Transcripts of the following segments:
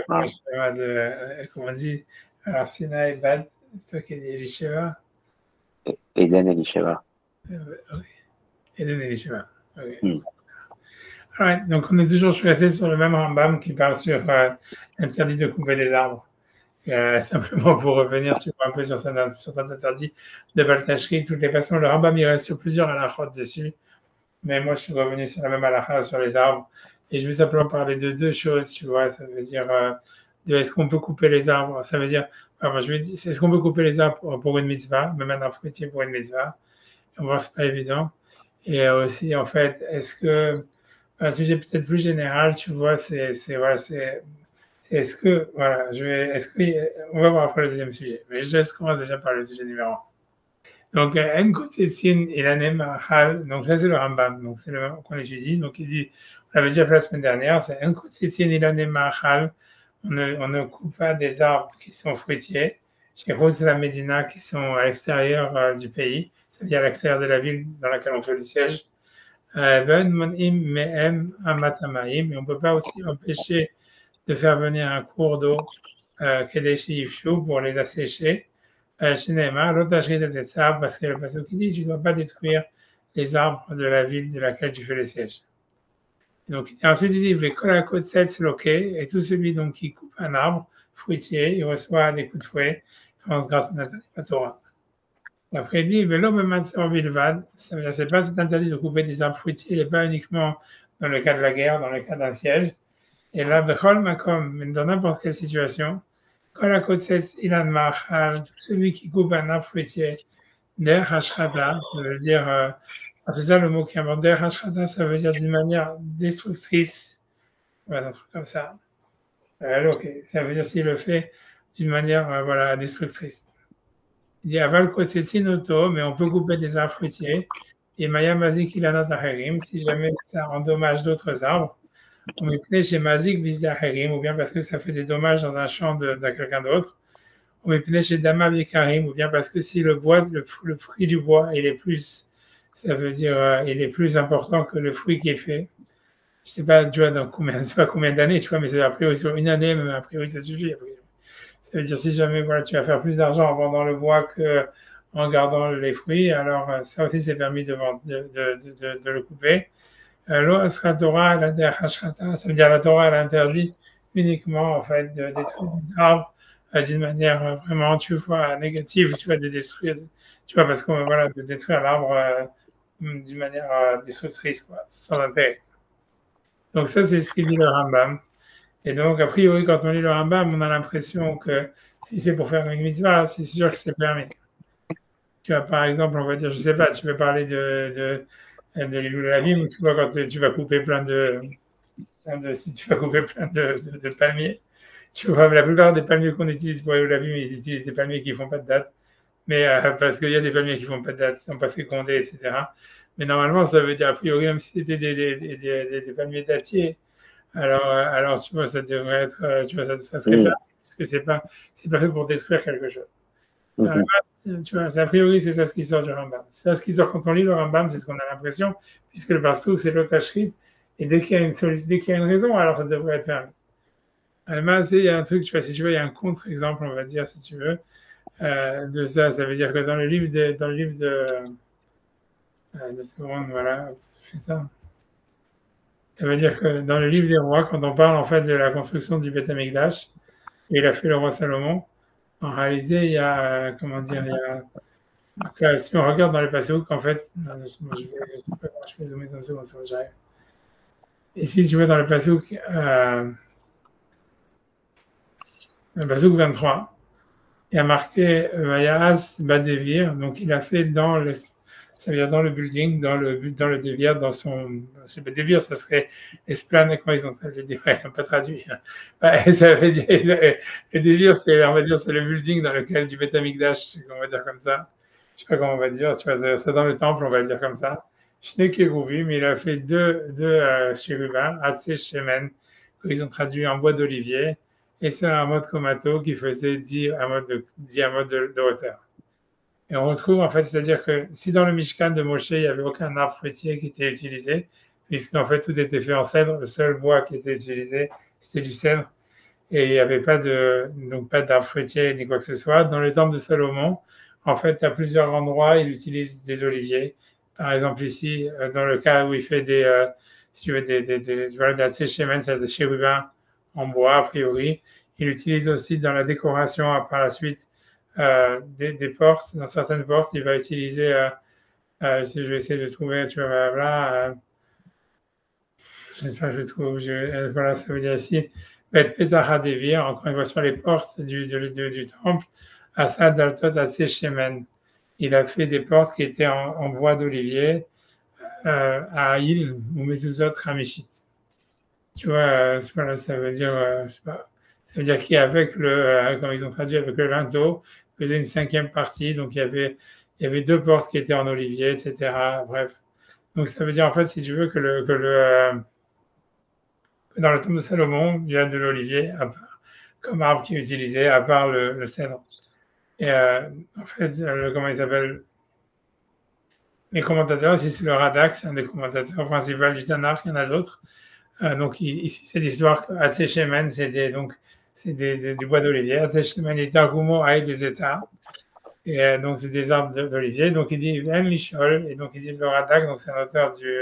Ah, comment on dit? Alors, Sinaï, Bad, toi qui dis Elisheva. Eden Elisheva. Oui, Eden Elisheva. Okay. Hmm. Right. Donc, on est toujours resté sur le même Rambam qui parle sur l'interdit de couper des arbres. Simplement pour revenir, tu vois, un peu sur cet interdit de Baltachri, toutes les façons, le Rambam il reste sur plusieurs halakhot dessus, mais moi je suis revenu sur la même halakha sur les arbres, et je vais simplement parler de deux choses, tu vois, ça veut dire de est-ce qu'on peut couper les arbres, ça veut dire, enfin, je vais dire, est-ce qu'on peut couper les arbres pour une mitzvah, même un arbre fruitier pour une mitzvah, on voit c'est pas évident, et aussi en fait, est-ce que, un sujet peut-être plus général, tu vois, voilà, c'est est-ce que, voilà, est-ce que, on va voir après le deuxième sujet, mais je commence déjà par le sujet numéro 1. Donc, En Kotetsin et l'Anem Achal, donc ça c'est le Rambam, donc c'est le même qu'on étudie, donc il dit, on l'avait déjà fait la semaine dernière, c'est En Kotetsin et l'Anem Achal, on ne coupe pas des arbres qui sont fruitiers, chez Routz la Médina, qui sont à l'extérieur du pays, c'est-à-dire à l'extérieur de la ville dans laquelle on fait le siège. Ben Monim Mehem Amatamaim, et on ne peut pas aussi empêcher de faire venir un cours d'eau Kedeshi Yifshu pour les assécher. Shinema, l'otagerie de arbres, parce que le passage qui dit tu ne dois pas détruire les arbres de la ville de laquelle tu fais le siège. Donc, ensuite, il dit Vekola Kotset Sloké, et tout celui donc, qui coupe un arbre fruitier, il reçoit des coups de fouet, transgresse la Torah. Après, il dit Velo Bematzor Bilvad, ça veut dire c'est pas cet interdit de couper des arbres fruitiers, il n'est pas uniquement dans le cas de la guerre, dans le cas d'un siège. Et là, dans n'importe quelle situation, celui qui coupe un arbre fruitier, ça veut dire, c'est ça le mot qui invente, ça veut dire d'une manière destructrice, voilà, un truc comme ça. Okay. Ça veut dire s'il le fait d'une manière voilà, destructrice. Il dit aval auto, mais on peut couper des arbres fruitiers. Et Maya Mazik Ilana Taherim, si jamais ça endommage d'autres arbres, on met pneu chez Mazik Bizdaherim, ou bien parce que ça fait des dommages dans un champ de quelqu'un d'autre. On met pneu chez Dama Vikarim, ou bien parce que si le bois, le fruit du bois, il est plus, ça veut dire, il est plus important que le fruit qui est fait. Je sais pas, tu vois, je sais pas combien d'années, tu vois, mais c'est a priori sur une année, mais a priori ça suffit. Ça veut dire si jamais voilà, tu vas faire plus d'argent en vendant le bois qu'en gardant les fruits, alors ça aussi c'est permis de le couper. Ça veut dire la Torah elle interdit uniquement en fait de détruire des arbres d'une manière vraiment tu vois négative, tu vois de détruire, tu vois parce que voilà de détruire l'arbre d'une manière destructrice quoi, sans intérêt. Donc ça c'est ce qu'il dit le Rambam. Et donc a priori quand on lit le Rambam, on a l'impression que si c'est pour faire une mitzvah, c'est sûr que c'est permis. Tu vois par exemple, on va dire, je sais pas, tu veux parler de l'île de la vie, où tu vois quand tu vas couper si tu vas couper plein de palmiers, tu vois, la plupart des palmiers qu'on utilise pour aller la vie, ils utilisent des palmiers qui ne font pas de date, mais parce qu'il y a des palmiers qui ne font pas de date, qui ne sont pas fécondés, etc. Mais normalement, ça veut dire, a priori, même si c'était des palmiers dattiers, alors tu vois, ça devrait être, tu vois, ça serait pas, parce que c'est pas fait pour détruire quelque chose. Alors, tu vois, a priori, c'est ça ce qui sort du Rambam. C'est ça ce qui sort quand on lit le Rambam, c'est ce qu'on a l'impression, puisque le Pastouk, c'est l'Otashrit, et dès qu'il y a une raison, alors ça devrait être permis. Alors, il y a un truc, tu vois, si tu veux, il y a un contre-exemple, on va dire, si tu veux, de ça. Ça veut dire que dans le livre de seconde, voilà, c'est ça. Ça veut dire que dans le livre des rois, quand on parle en fait de la construction du Beth Amikdash, et il a fait le roi Salomon, en réalité, il y a, comment dire, donc, si on regarde dans les passages, en fait, je vais zoomer dans une seconde, j'arrive. Ici, tu vois dans le passouk, le passouk 23, il y a marqué Vayas Badevir, donc il a fait ça veut dire dans le building, dans le Devir, dans son. Devir, ça serait esplanade, comment ils ont fait le Devir, ils n'ont pas traduit. Ouais, ça veut dire, le Devir, on va dire, c'est le building dans lequel du Beth Amikdash, on va dire comme ça. Je sais pas comment on va dire, tu vois, c'est dans le temple, on va le dire comme ça. Shne Keruvim, il a fait deux chérubins, Hatzé Shemen, qu'ils ont traduit en bois d'olivier, et c'est un mode komato qui faisait 10 amotes de hauteur. Et on retrouve en fait, c'est-à-dire que si dans le Mishkan de Moshe, il n'y avait aucun arbre fruitier qui était utilisé, puisqu'en fait tout était fait en cèdre, le seul bois qui était utilisé, c'était du cèdre. et il n'y avait pas donc pas d'arbres fruitiers ni quoi que ce soit. Dans le temple de Salomon, en fait, à plusieurs endroits, il utilise des oliviers. Par exemple, ici, dans le cas où il fait si tu veux, voilà, de la tséchémen, c'est des chérubins en bois, a priori. Il utilise aussi dans la décoration, par la suite, des portes. Dans certaines portes, il va utiliser, si je vais essayer de trouver, tu vois, là, j'espère que je trouve, voilà, ça veut dire ici, Bet Petah Devir, encore une fois sur les portes du temple, Assad Daltot Atsé Shemen. Il a fait des portes qui étaient en bois d'olivier, à Aïl ou Mezuzot Ramishit. Tu vois, voilà, ça veut dire, je sais pas, ça veut dire qu'avec comme ils ont traduit, avec le linteau, faisait une cinquième partie, donc il y avait deux portes qui étaient en olivier, etc. Bref. Donc ça veut dire en fait, si tu veux, dans le temple de Salomon, il y a de l'olivier comme arbre qui est utilisé, à part le cèdre. Et en fait, comment il s'appelle? Les commentateurs, ici c'est le Radak, c'est un des commentateurs principaux du Tanakh, il y en a d'autres. Donc ici, cette histoire Hatzé Shemen, c'est du bois d'olivier. Hatzé Shemen est Targumo Aïe des États. Et donc c'est des arbres d'olivier. Donc il dit Ven Lishol, et donc il dit le Radak, donc c'est un auteur du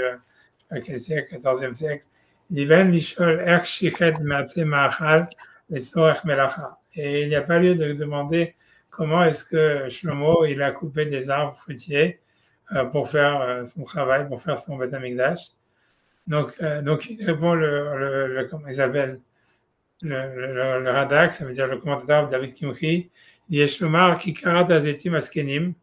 quel siècle, 14e siècle. Il dit Ven Lishol Erch Shichet Matzé Ma'achal et Sorech Melacha. Et il n'y a pas lieu de demander comment est-ce que Shlomo il a coupé des arbres fruitiers pour faire son travail, pour faire son Beth Amikdash. Donc il répond comment il s'appelle, le Radak, ça veut dire le commentateur David Kimchi, il dit Shlomar qui karat azetim askenim,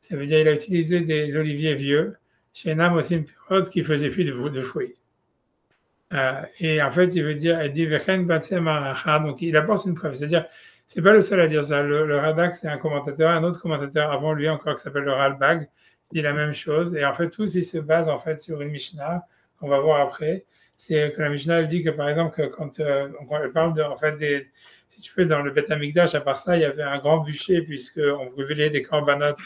ça veut dire il a utilisé des oliviers vieux, chez Nam aussi une période qui faisait plus de fruits. Et en fait, il veut dire, il dit Vechen batsem aracha, donc il apporte une preuve, c'est-à-dire, c'est pas le seul à dire ça. Le Radak, c'est un commentateur, un autre commentateur avant lui encore qui s'appelle le Ralbag, dit la même chose. Et en fait, tous ils se basent en fait sur une Mishnah qu'on va voir après. C'est que la Mishnah elle dit que par exemple, quand elle parle en fait si tu veux, dans le Beth Amikdash, à part ça, il y avait un grand bûcher puisqu'on brûlait des corbanotes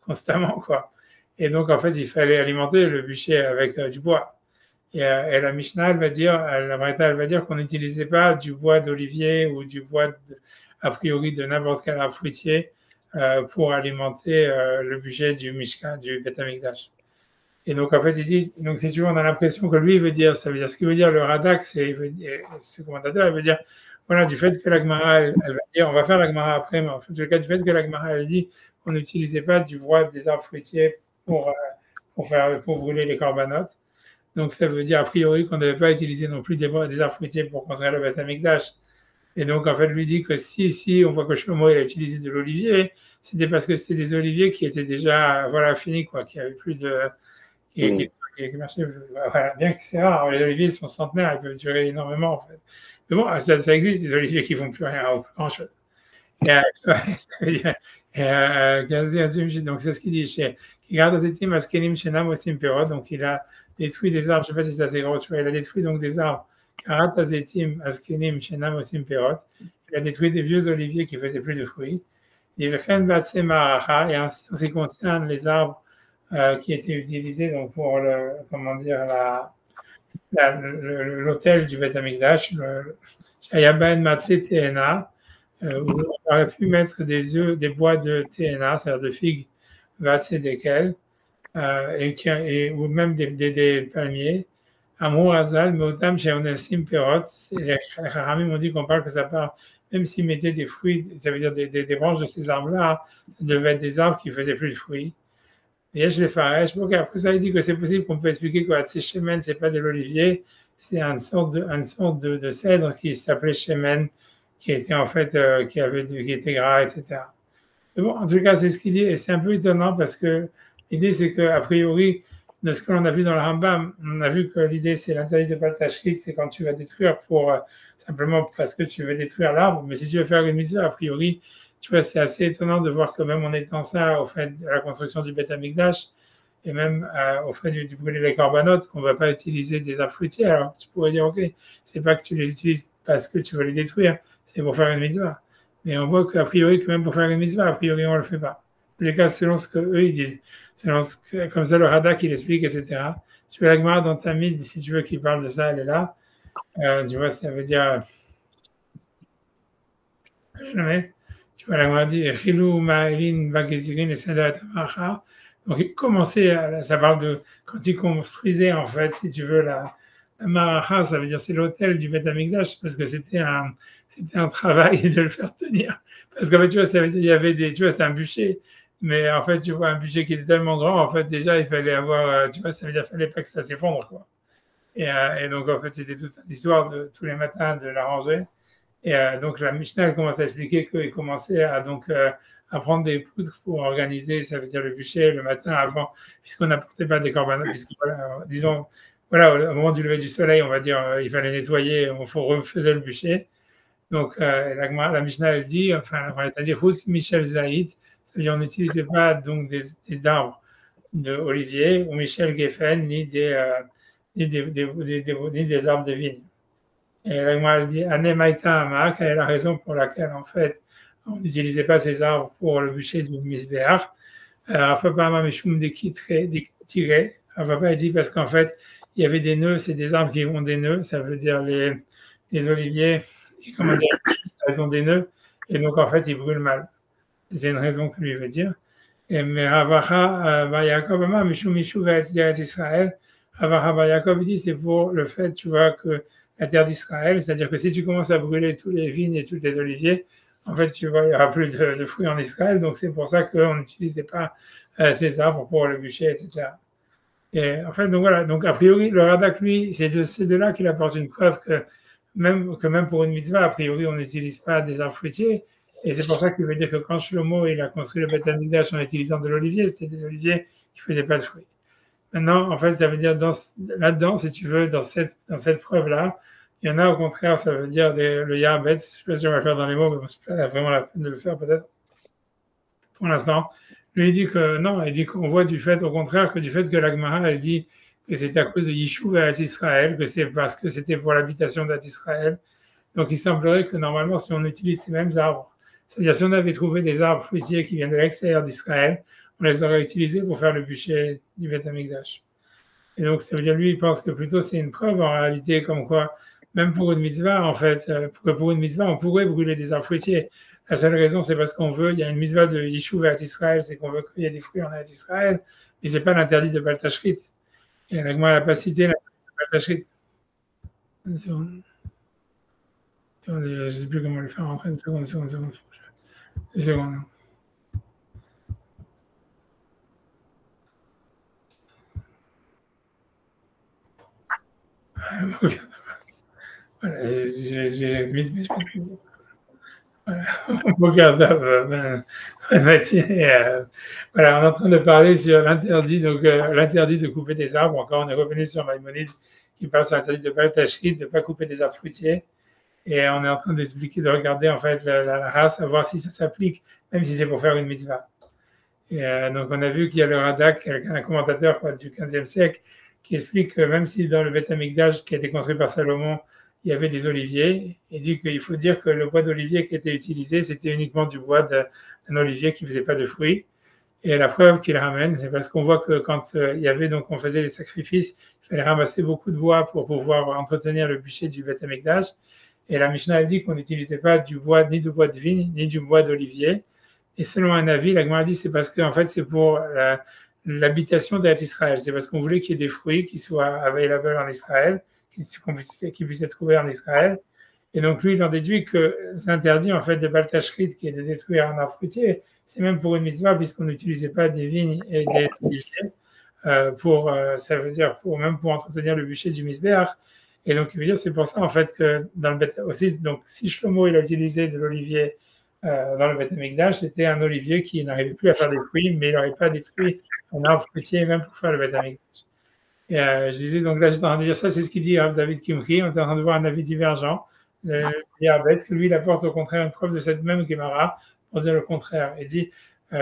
constamment, quoi. Et donc en fait, il fallait alimenter le bûcher avec du bois. Et la Mishnah, la Braïta, elle va dire qu'on n'utilisait pas du bois d'olivier ou du bois, a priori, de n'importe quel arbre fruitier pour alimenter le budget du Mishkan, du Beth Amikdash. Et donc, en fait, il dit, donc si tu veux, on a l'impression que lui, il veut dire, ça veut dire, ce qu'il veut dire le Radak, ce commentateur, il veut dire, voilà, du fait que la Gemara, elle va dire, on va faire la Gemara après, mais en fait, du fait que la Gemara, elle dit qu'on n'utilisait pas du bois des arbres fruitiers pour brûler les corbanotes. Donc, ça veut dire, a priori, qu'on ne devait pas utiliser non plus des arbres fruitiers pour construire le Beth Amikdash. Et donc, en fait, lui dit que si on voit que Shlomo, il a utilisé de l'olivier, c'était parce que c'était des oliviers qui étaient déjà, voilà, finis, quoi, qui n'avaient plus de. Voilà, bien que c'est rare, les oliviers sont centenaires, ils peuvent durer énormément, en fait. Mais bon, ça existe, des oliviers qui ne font plus rien, ou grand-chose. Donc, c'est ce qu'il dit chez. Donc, il a détruit des arbres, je ne sais pas si c'est assez gros, il a détruit donc des arbres. Il a détruit des vieux oliviers qui ne faisaient plus de fruits. Et ainsi, en ce qui concerne les arbres qui étaient utilisés donc, pour l'hôtel du Beth Amikdash, Shayaban Matzé TNA, où on aurait pu mettre des bois de TNA, c'est-à-dire de figues, Vatsé desquels, ou même des palmiers. Amour Azal, Meotam, Sheonesim Perot, les Haramim ont dit qu'on parle que ça part, même s'ils mettaient des fruits, ça veut dire des branches de ces arbres-là, ça devait être des arbres qui ne faisaient plus de fruits. Et je les ferai. Après ça, il dit que c'est possible qu'on peut expliquer que ces Shemen, ce n'est pas de l'olivier, c'est une sorte de cèdre qui s'appelait Shemen, qui était en fait, qui était gras, etc. Mais bon, en tout cas, c'est ce qu'il dit, et c'est un peu étonnant parce que l'idée, c'est qu'a priori, de ce que l'on a vu dans le Rambam, on a vu que l'idée, c'est l'interdit de Baltashrit, c'est quand tu vas détruire simplement parce que tu veux détruire l'arbre, mais si tu veux faire une mitzvah, a priori, tu vois, c'est assez étonnant de voir que même en étant ça, au fait de la construction du Beth Amikdash, et même au fait du brûler les corbanotes, qu'on ne va pas utiliser des arbres fruitiers. Alors tu pourrais dire, ok, c'est pas que tu les utilises parce que tu veux les détruire, c'est pour faire une mitzvah. Mais on voit qu'a priori, que même pour faire une mitzvah, a priori, on ne le fait pas. En tous les cas, selon ce qu'eux, ils disent, comme ça, le Radak, il explique, etc. Tu veux la Gemara dans ta mid, si tu veux qu'il parle de ça, elle est là. Tu vois, ça veut dire. Jamais. Tu vois, la Gemara dit Chilou Ma'elin Bagezirin et Sadat Macha. Donc, il commençait, ça parle de quand il construisait, en fait, si tu veux, la Maracha, ça veut dire c'est l'hôtel du Beth Amikdash, parce que c'était un travail de le faire tenir. Parce qu'en fait, tu vois, ça veut dire, il y avait tu vois, c'était un bûcher. Mais en fait, tu vois, un bûcher qui était tellement grand, en fait, déjà, il fallait avoir, tu vois, ça veut dire qu'il fallait pas que ça s'effondre, quoi. Et donc, en fait, c'était toute l'histoire de tous les matins de l'arranger. Et donc la Mishnah elle commence à expliquer qu'il commençait à prendre des poutres pour organiser, ça veut dire le bûcher le matin avant, puisqu'on n'apportait pas des corbanotes, puisque voilà, disons, voilà, au moment du lever du soleil, on va dire, il fallait nettoyer, on refaisait le bûcher. Donc la Mishnah elle dit, enfin, on va dire, Michel Zaïd, ça veut dire on n'utilisait pas donc des arbres d'olivier ou Michel Geffen, ni des arbres de vigne. Et la Gemara dit Anemaita Ama, quelle est la raison pour laquelle en fait on n'utilisait pas ces arbres pour le bûcher du misbéach. Rafapa Mishum tiré. Rafapa dit parce qu'en fait il y avait des nœuds, c'est des arbres qui ont des nœuds, ça veut dire les oliviers, et comment dire, ils ont des nœuds, et donc en fait ils brûlent mal. C'est une raison que lui veut dire. Et mais Ravacha Bayakov Ama Mishum Mishu va être Israël. Ravacha Bayakov dit c'est pour le fait, tu vois, que la terre d'Israël, c'est-à-dire que si tu commences à brûler tous les vignes et tous les oliviers, en fait, tu vois, il n'y aura plus de fruits en Israël, donc c'est pour ça qu'on n'utilisait pas ces arbres pour le bûcher, etc. Et en fait, donc voilà, donc a priori, le Radak, lui, c'est de là qu'il apporte une preuve que même pour une mitzvah, a priori, on n'utilise pas des arbres fruitiers, et c'est pour ça qu'il veut dire que quand Shlomo il a construit le Beth Amikdash en utilisant de l'olivier, c'était des oliviers qui ne faisaient pas de fruits. Maintenant, en fait, ça veut dire là-dedans, si tu veux, dans cette preuve-là, il y en a au contraire, ça veut dire le Yarbet, je ne sais pas si on va le faire dans les mots, mais c'est pas vraiment la peine de le faire peut-être pour l'instant. Lui, il dit que non, il dit qu'on voit du fait, au contraire, que du fait que l'Agmara, elle dit que c'est à cause de Yishuv et Israël, que c'est parce que c'était pour l'habitation d'Israël. Donc, il semblerait que normalement, si on utilise ces mêmes arbres, c'est-à-dire si on avait trouvé des arbres fruitiers qui viennent de l'extérieur d'Israël, on les aurait utilisés pour faire le bûcher du Beth Amikdash. Et donc, ça veut dire, lui, il pense que plutôt c'est une preuve en réalité, comme quoi, même pour une mitzvah, en fait, pour une mitzvah, on pourrait brûler des arbres fruitiers. La seule raison, c'est parce qu'on veut, il y a une mitzvah de Yishuv à Israël, c'est qu'on veut qu'il y ait des fruits en Israël, mais c'est pas l'interdit de Baltashrit. Et avec moi, elle n'a pas cité l'interdit de Baltashrit. Je ne sais plus comment le faire rentrer. Une seconde. Une seconde. Voilà, j'ai mis voilà. Voilà, on est en train de parler sur l'interdit, donc l'interdit de couper des arbres. Encore, on est revenu sur Maïmonide qui parle sur l'interdit de pas tachrit, de ne pas couper des arbres fruitiers. Et on est en train d'expliquer, de regarder en fait la race, à voir si ça s'applique, même si c'est pour faire une mitzvah. Et donc on a vu qu'il y a le Radak, un commentateur du XVe siècle, qui explique que même si dans le Beth Amikdash qui a été construit par Salomon, il y avait des oliviers, il dit qu'il faut dire que le bois d'olivier qui était utilisé, c'était uniquement du bois d'un olivier qui ne faisait pas de fruits. Et la preuve qu'il ramène, c'est parce qu'on voit que quand il y avait, donc on faisait les sacrifices, il fallait ramasser beaucoup de bois pour pouvoir entretenir le bûcher du Beth Amikdash. Et la Mishnah elle dit qu'on n'utilisait pas du bois, ni du bois de vigne, ni du bois d'olivier. Et selon un avis, la Gemara dit c'est parce qu'en fait c'est pour l'habitation d'Israël. C'est parce qu'on voulait qu'il y ait des fruits qui soient available en Israël, qui puissent être trouvés en Israël. Et donc lui, il en déduit que l'interdit en fait de Baltashrit, qui est de détruire un arbre fruitier, c'est même pour une mitzvah puisqu'on n'utilisait pas des vignes et des oliviers ça veut dire même pour entretenir le bûcher du misbéach. Et donc il veut dire c'est pour ça en fait que dans le aussi, donc si Shlomo il a utilisé de l'olivier dans le Beth Amikdash, c'était un olivier qui n'arrivait plus à faire des fruits, mais il n'aurait pas détruit un arbre fruitier même pour faire le Beth Amikdash. Et je disais, donc là, j'étais en train de dire ça, c'est ce qu'il dit David Kimchi, on est en train de voir un avis divergent. Lui, il apporte au contraire une preuve de cette même Gemara pour dire le contraire. Il dit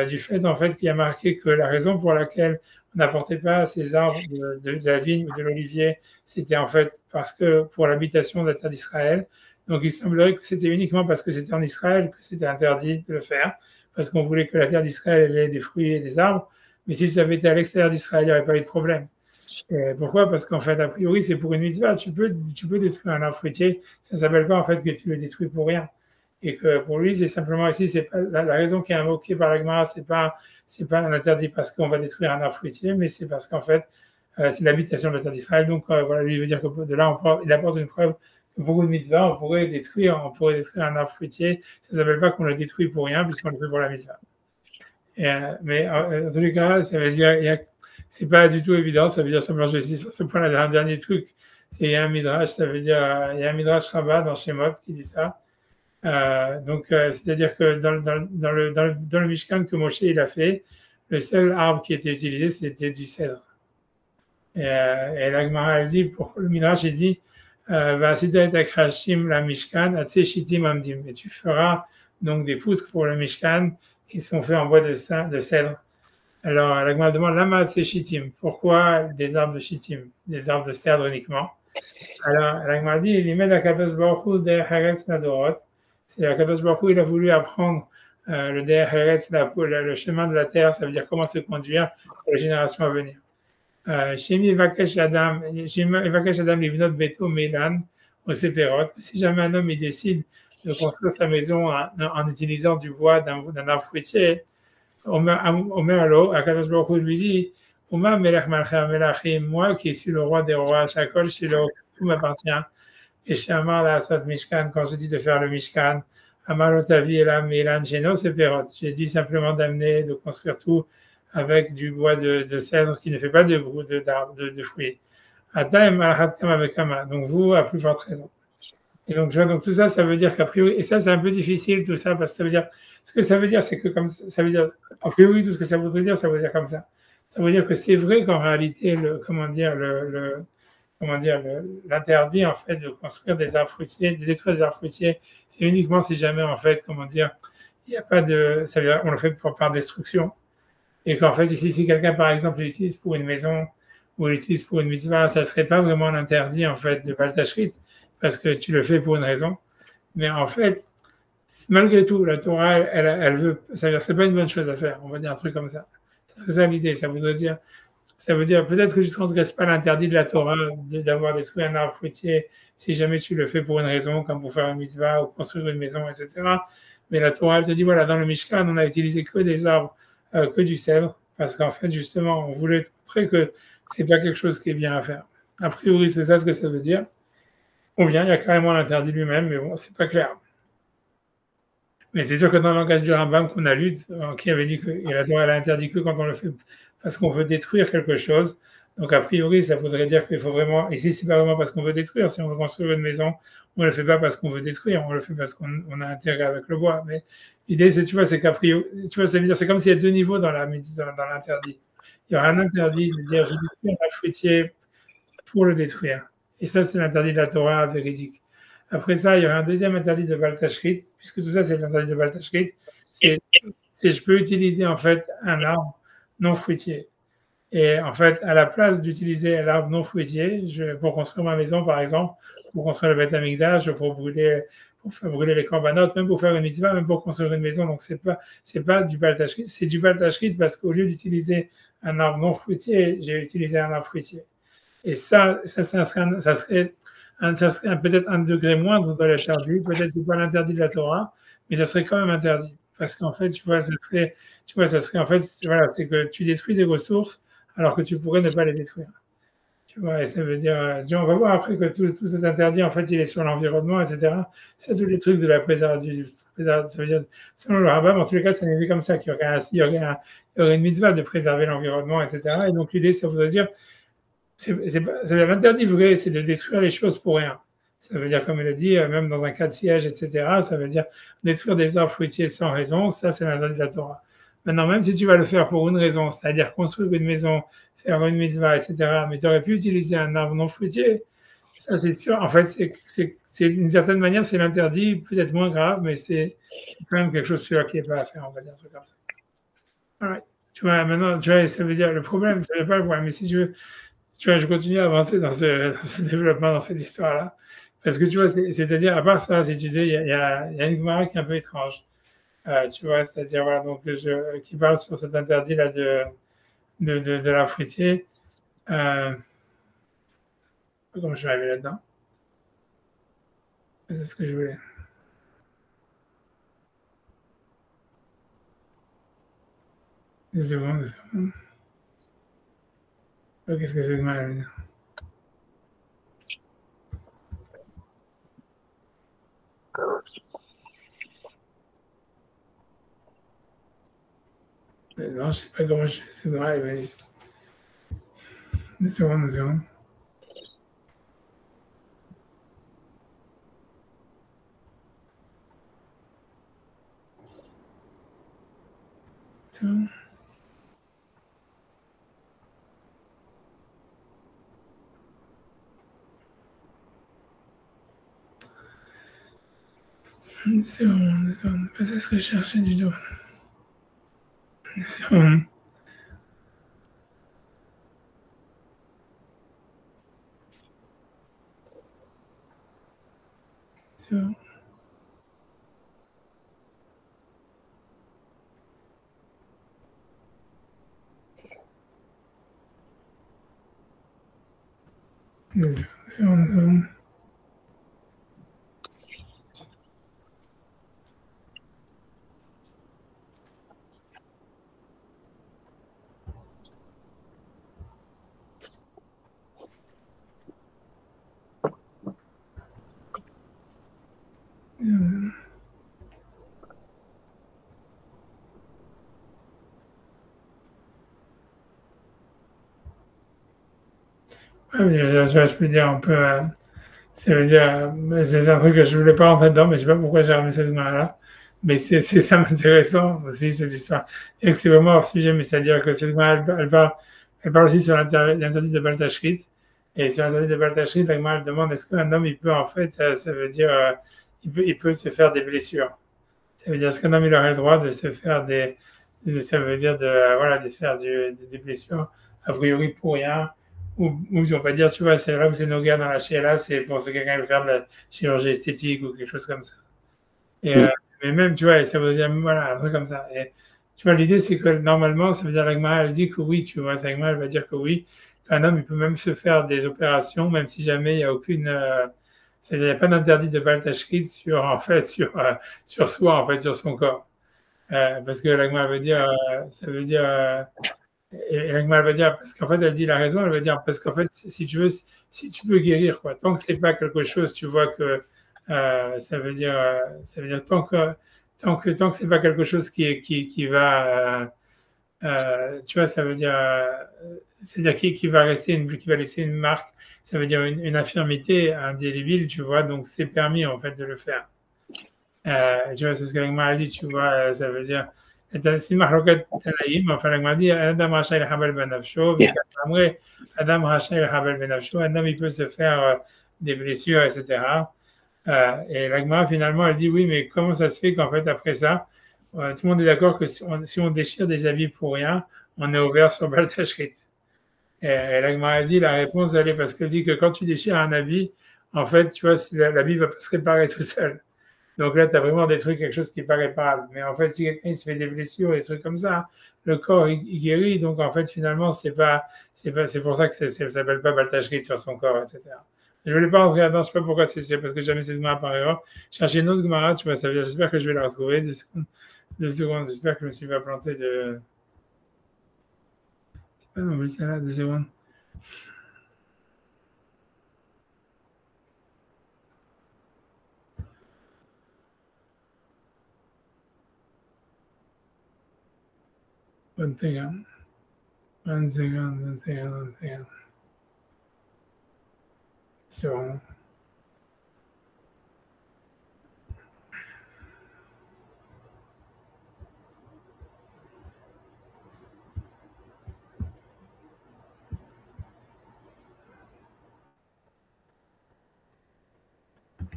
du fait en fait qu'il y a marqué que la raison pour laquelle on n'apportait pas ces arbres de la vigne ou de l'olivier, c'était en fait parce que pour l'habitation de la terre d'Israël. Donc il semblerait que c'était uniquement parce que c'était en Israël que c'était interdit de le faire, parce qu'on voulait que la terre d'Israël ait des fruits et des arbres. Mais si ça avait été à l'extérieur d'Israël, il n'y aurait pas eu de problème. Pourquoi? Parce qu'en fait, a priori, c'est pour une mitzvah. Tu peux détruire un arbre fruitier. Ça ne s'appelle pas en fait que tu le détruis pour rien. et que pour lui, c'est simplement ici, c'est pas la raison qui est invoquée par la Gemara, c'est pas un interdit parce qu'on va détruire un arbre fruitier, mais c'est parce qu'en fait, c'est l'habitation de la terre d'Israël. Donc voilà, lui veut dire que de là, il apporte une preuve que beaucoup de mitzvahs, on pourrait détruire un arbre fruitier. Ça ne s'appelle pas qu'on le détruit pour rien, puisqu'on le fait pour la mitzvah. Mais en tous les cas, ça veut dire, c'est pas du tout évident, ça veut dire simplement, je vais sur ce point-là, un dernier truc, c'est il y a un midrash, ça veut dire, il y a un midrash rabbin dans Shemot qui dit ça. C'est-à-dire que dans le Mishkan que Moshe il a fait, le seul arbre qui était utilisé, c'était du cèdre. Et la Gemara, elle dit, pour le Midrash, il dit, la Mishkan, amdim. Et tu feras donc des poutres pour le Mishkan qui sont faits en bois de cèdre. Alors, la Gemara demande, lama shitim. Pourquoi des arbres de shitim, des arbres de cèdre uniquement? Alors, la Gemara dit, il met la Kadosh Baruch Hu der Haretz Nadorot. C'est la Kadosh Baruch Hu, il a voulu apprendre le der Haretz, le chemin de la terre, ça veut dire comment se conduire pour les générations à venir. Si jamais un homme il décide de construire sa maison en utilisant du bois d'un arbre fruitier, Omer Akadosh Baruch Hu lui dit, moi qui suis le roi des rois, Shakol Shilo, tout m'appartient. Et Shamar la Asat Mishkan, quand je dis de faire le Mishkan, Amalotavi Elam Elan Sheno Seperot. J'ai dit simplement d'amener, de construire tout avec du bois de cèdre qui ne fait pas de fruits. Donc vous, à plus forte raison. Et donc, donc tout ça, ça veut dire qu'a priori, et ça c'est un peu difficile tout ça, parce que ça veut dire, ce que ça veut dire, c'est que comme ça veut dire, a priori, tout ce que ça voudrait dire, ça veut dire comme ça. Ça veut dire que c'est vrai qu'en réalité, l'interdit en fait de construire des arbres fruitiers, de détruire des arbres fruitiers, c'est uniquement si jamais en fait, il n'y a pas de, ça veut dire, on le fait par destruction. Et qu'en fait, ici, si quelqu'un, par exemple, l'utilise pour une maison ou l'utilise pour une mitzvah, ça ne serait pas vraiment l'interdit, en fait, de Baltashrit, parce que tu le fais pour une raison. Mais en fait, malgré tout, la Torah, elle veut, ça veut dire, c'est pas une bonne chose à faire, on va dire un truc comme ça. C'est ça l'idée, ça veut dire, peut-être que tu ne transgresses pas l'interdit de la Torah d'avoir détruit un arbre fruitier si jamais tu le fais pour une raison, comme pour faire une mitzvah ou construire une maison, etc. Mais la Torah, elle te dit, voilà, dans le Mishkan, on a utilisé que des arbres que du cèdre, parce qu'en fait, justement, on voulait montrer que c'est pas quelque chose qui est bien à faire. A priori, c'est ça ce que ça veut dire. Ou bien, il y a carrément l'interdit lui-même, mais bon, c'est pas clair. Mais c'est sûr que dans le langage du Rambam qu'on a lu, qui avait dit que la Torah elle a interdit que quand on le fait parce qu'on veut détruire quelque chose. Donc, a priori, ça voudrait dire qu'il faut vraiment, ici, c'est pas vraiment parce qu'on veut détruire. Si on veut construire une maison, on ne le fait pas parce qu'on veut détruire, on le fait parce qu'on a intérêt avec le bois. Mais l'idée, c'est, tu vois, c'est qu'a priori, tu vois, ça veut dire, c'est comme s'il y a deux niveaux dans l'interdit. Il y aura un interdit de dire, je détruis un fruitier pour le détruire. Et ça, c'est l'interdit de la Torah véridique. Après ça, il y aura un deuxième interdit de Baltashrit, puisque tout ça, c'est l'interdit de Baltashrit. C'est je peux utiliser, en fait, un arbre non fruitier. Et en fait, à la place d'utiliser l'arbre non fruitier, pour construire ma maison, par exemple, pour construire le Beth Amikdash, pour faire brûler les corbanotes, même pour faire une mitzvah, même pour construire une maison. Donc, c'est pas du baltashrit, c'est du baltashrit parce qu'au lieu d'utiliser un arbre non fruitier, j'ai utilisé un arbre fruitier. Et ça serait peut-être un degré moindre dans l'interdit. Peut-être c'est pas l'interdit de la Torah, mais ça serait quand même interdit. Parce qu'en fait, ça serait en fait, voilà, c'est que tu détruis des ressources alors que tu pourrais ne pas les détruire. Tu vois, et ça veut dire, on va voir après que tout cet interdit, en fait, il est sur l'environnement, etc. C'est tous les trucs de la préservation. Ça veut dire, selon le Rambam, en tous les cas, ça n'est vu comme ça, qu'il y aurait une mitzvah de préserver l'environnement, etc. Et donc, l'idée, ça voudrait dire, l'interdit vrai, c'est de détruire les choses pour rien. Ça veut dire, comme il a dit, même dans un cas de siège, etc., ça veut dire détruire des arbres fruitiers sans raison, ça, c'est l'interdit de la Torah. Maintenant, même si tu vas le faire pour une raison, c'est-à-dire construire une maison, faire une mitzvah, etc., mais tu aurais pu utiliser un arbre non fruitier, ça, c'est sûr. En fait, c'est d'une certaine manière, c'est l'interdit, peut-être moins grave, mais c'est quand même quelque chose qui n'est pas à faire, on va dire un truc comme ça. Alright. Tu vois, maintenant, tu vois, ça veut dire, le problème, ça veut pas le problème, mais si tu vois, je continue à avancer dans ce développement, dans cette histoire-là. Parce que tu vois, c'est-à-dire, à part ça, si tu dis, il y a une Gemara qui est un peu étrange. Tu vois, c'est-à-dire, voilà, donc, qui parle sur cet interdit-là de la fruitier. Comment je suis arrivé là-dedans? C'est ce que je voulais. Deux secondes, deux secondes. Qu'est-ce que c'est que mal? Non, je sais pas comment je fais cette drive, mais deux secondes, deux secondes. Deux secondes. Deux secondes, deux secondes. Pas ça ce que je cherchais du tout. Deux secondes. Deux secondes. Deux secondes, deux secondes. Ouais, mais je peux dire, on peut. Ça veut dire, c'est un truc que je voulais pas rentrer dedans, mais je sais pas pourquoi j'ai remis cette main-là. Mais c'est ça intéressant aussi, cette histoire. Et que c'est vraiment hors sujet, mais c'est-à-dire que cette main, elle parle aussi sur l'interdit de Baltachrit. Et sur l'interdit de Baltachrit, la Gemara, elle demande est-ce qu'un homme, il peut, en fait, ça veut dire, il peut se faire des blessures. Ça veut dire, est-ce qu'un homme, il aurait le droit de se faire ça veut dire voilà, de faire des blessures, a priori pour rien, ou on va dire, tu vois, c'est là où c'est nos gars dans la là, c'est pour que quelqu'un veut faire de la chirurgie esthétique ou quelque chose comme ça. Et, Mm. mais même, tu vois, ça veut dire, voilà, un truc comme ça. Et tu vois, l'idée, c'est que normalement, ça veut dire, l'agma, elle dit que oui, tu vois, l'agma, elle va dire que oui, qu'un homme, il peut même se faire des opérations, même si jamais il n'y a aucune, c'est-à-dire, il n'y a pas d'interdit de Baltachrit sur, en fait, sur soi, en fait, sur son corps. Parce que l'agma veut dire, ça veut dire, et l'agma veut dire, parce qu'en fait, elle dit la raison, elle veut dire, parce qu'en fait, si tu veux, si tu peux guérir, quoi, tant que c'est pas quelque chose, tu vois que ça veut dire tant que c'est pas quelque chose qui va, tu vois, ça veut dire, c'est-à-dire qui va rester qui va laisser une marque, ça veut dire une infirmité indélébile, tu vois, donc c'est permis en fait de le faire. Tu vois, c'est ce que l'agma a dit, tu vois, ça veut dire, c'est une marloquette tanaïm, enfin l'agma dit, Adam Racha il habel ben nafsho, Yeah. Amre, Adam Racha il habel ben nafsho, un homme il peut se faire des blessures, etc. Et l'agma finalement elle dit, oui, mais comment ça se fait qu'en fait après ça, tout le monde est d'accord que si on déchire des habits pour rien, on est ouvert sur Baltachrit. Et l'agma a dit, la réponse elle est parce qu'elle dit que quand tu déchires un habit, en fait, tu vois, l'habit va pas se réparer tout seul. Donc là, tu as vraiment des trucs, quelque chose qui n'est pas réparable. Mais en fait, si quelqu'un il se fait des blessures, des trucs comme ça, le corps, il guérit. Donc en fait, finalement, c'est pour ça que ça s'appelle pas baltachrit sur son corps, etc. Je ne voulais pas rentrer là-dedans, je ne sais pas pourquoi c'est parce que jamais cette Gemara par erreur. Je cherchais une autre Gemara, tu vois, j'espère que je vais la retrouver. Deux secondes, j'espère que je ne me suis pas planté de. C'est pas non plus celle-là, deux secondes. One second, one second, one second, one second. Seconde.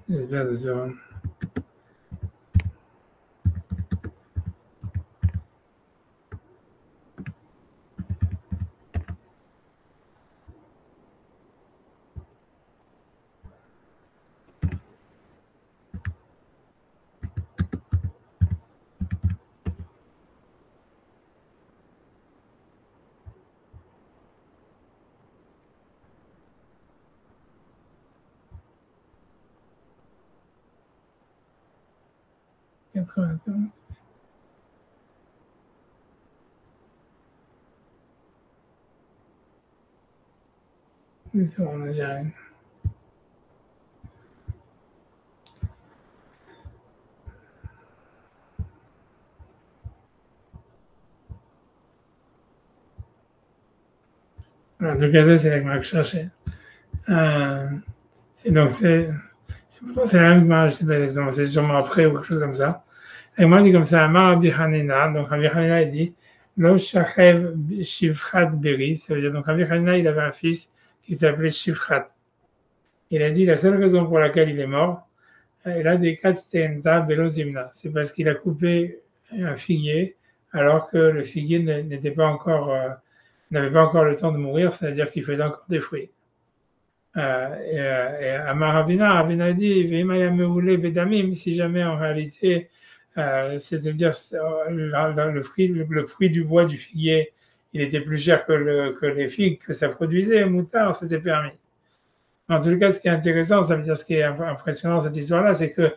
J'espère deux secondes. Quatre-vingts. On a déjà... En tout cas, ça, c'est la que je cherchais. Donc, c'est la même Gemara, je sais pas exactement, c'est sûrement après ou quelque chose comme ça. Et moi, dit comme ça, Amar Rabbi Hanina, donc Rabbi Hanina, il dit, Lo Shachev Shivchat Beri, ça veut dire, donc Rabbi Hanina, il avait un fils qui s'appelait Shivchat. Il a dit, la seule raison pour laquelle il est mort, il a des Katstenza Velozimna, c'est parce qu'il a coupé un figuier, alors que le figuier n'était pas encore, n'avait pas encore le temps de mourir, c'est-à-dire qu'il faisait encore des fruits. Et Ravina dit, Bedamim, si jamais en réalité, c'est-à-dire le fruit du bois du figuier, il était plus cher que les figues que ça produisait, moutard, c'était permis. En tout cas, ce qui est intéressant, ça veut dire ce qui est impressionnant dans cette histoire-là, c'est que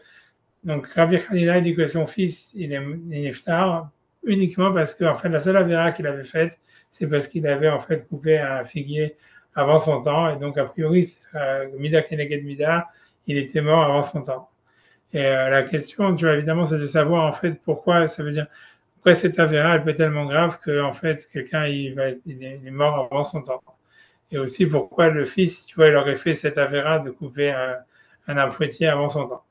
donc Rabbi Hanina dit que son fils, il est niftar uniquement parce que en fait, la seule avéra qu'il avait faite, c'est parce qu'il avait en fait coupé un figuier avant son temps, et donc a priori, Mida Keneged Mida, il était mort avant son temps. Et la question, tu vois, évidemment, c'est de savoir en fait pourquoi, ça veut dire, pourquoi cette avéra, elle peut être tellement grave que en fait, quelqu'un, il est mort avant son temps. Et aussi pourquoi le fils, tu vois, il aurait fait cette avéra de couper un arbre fruitier avant son temps.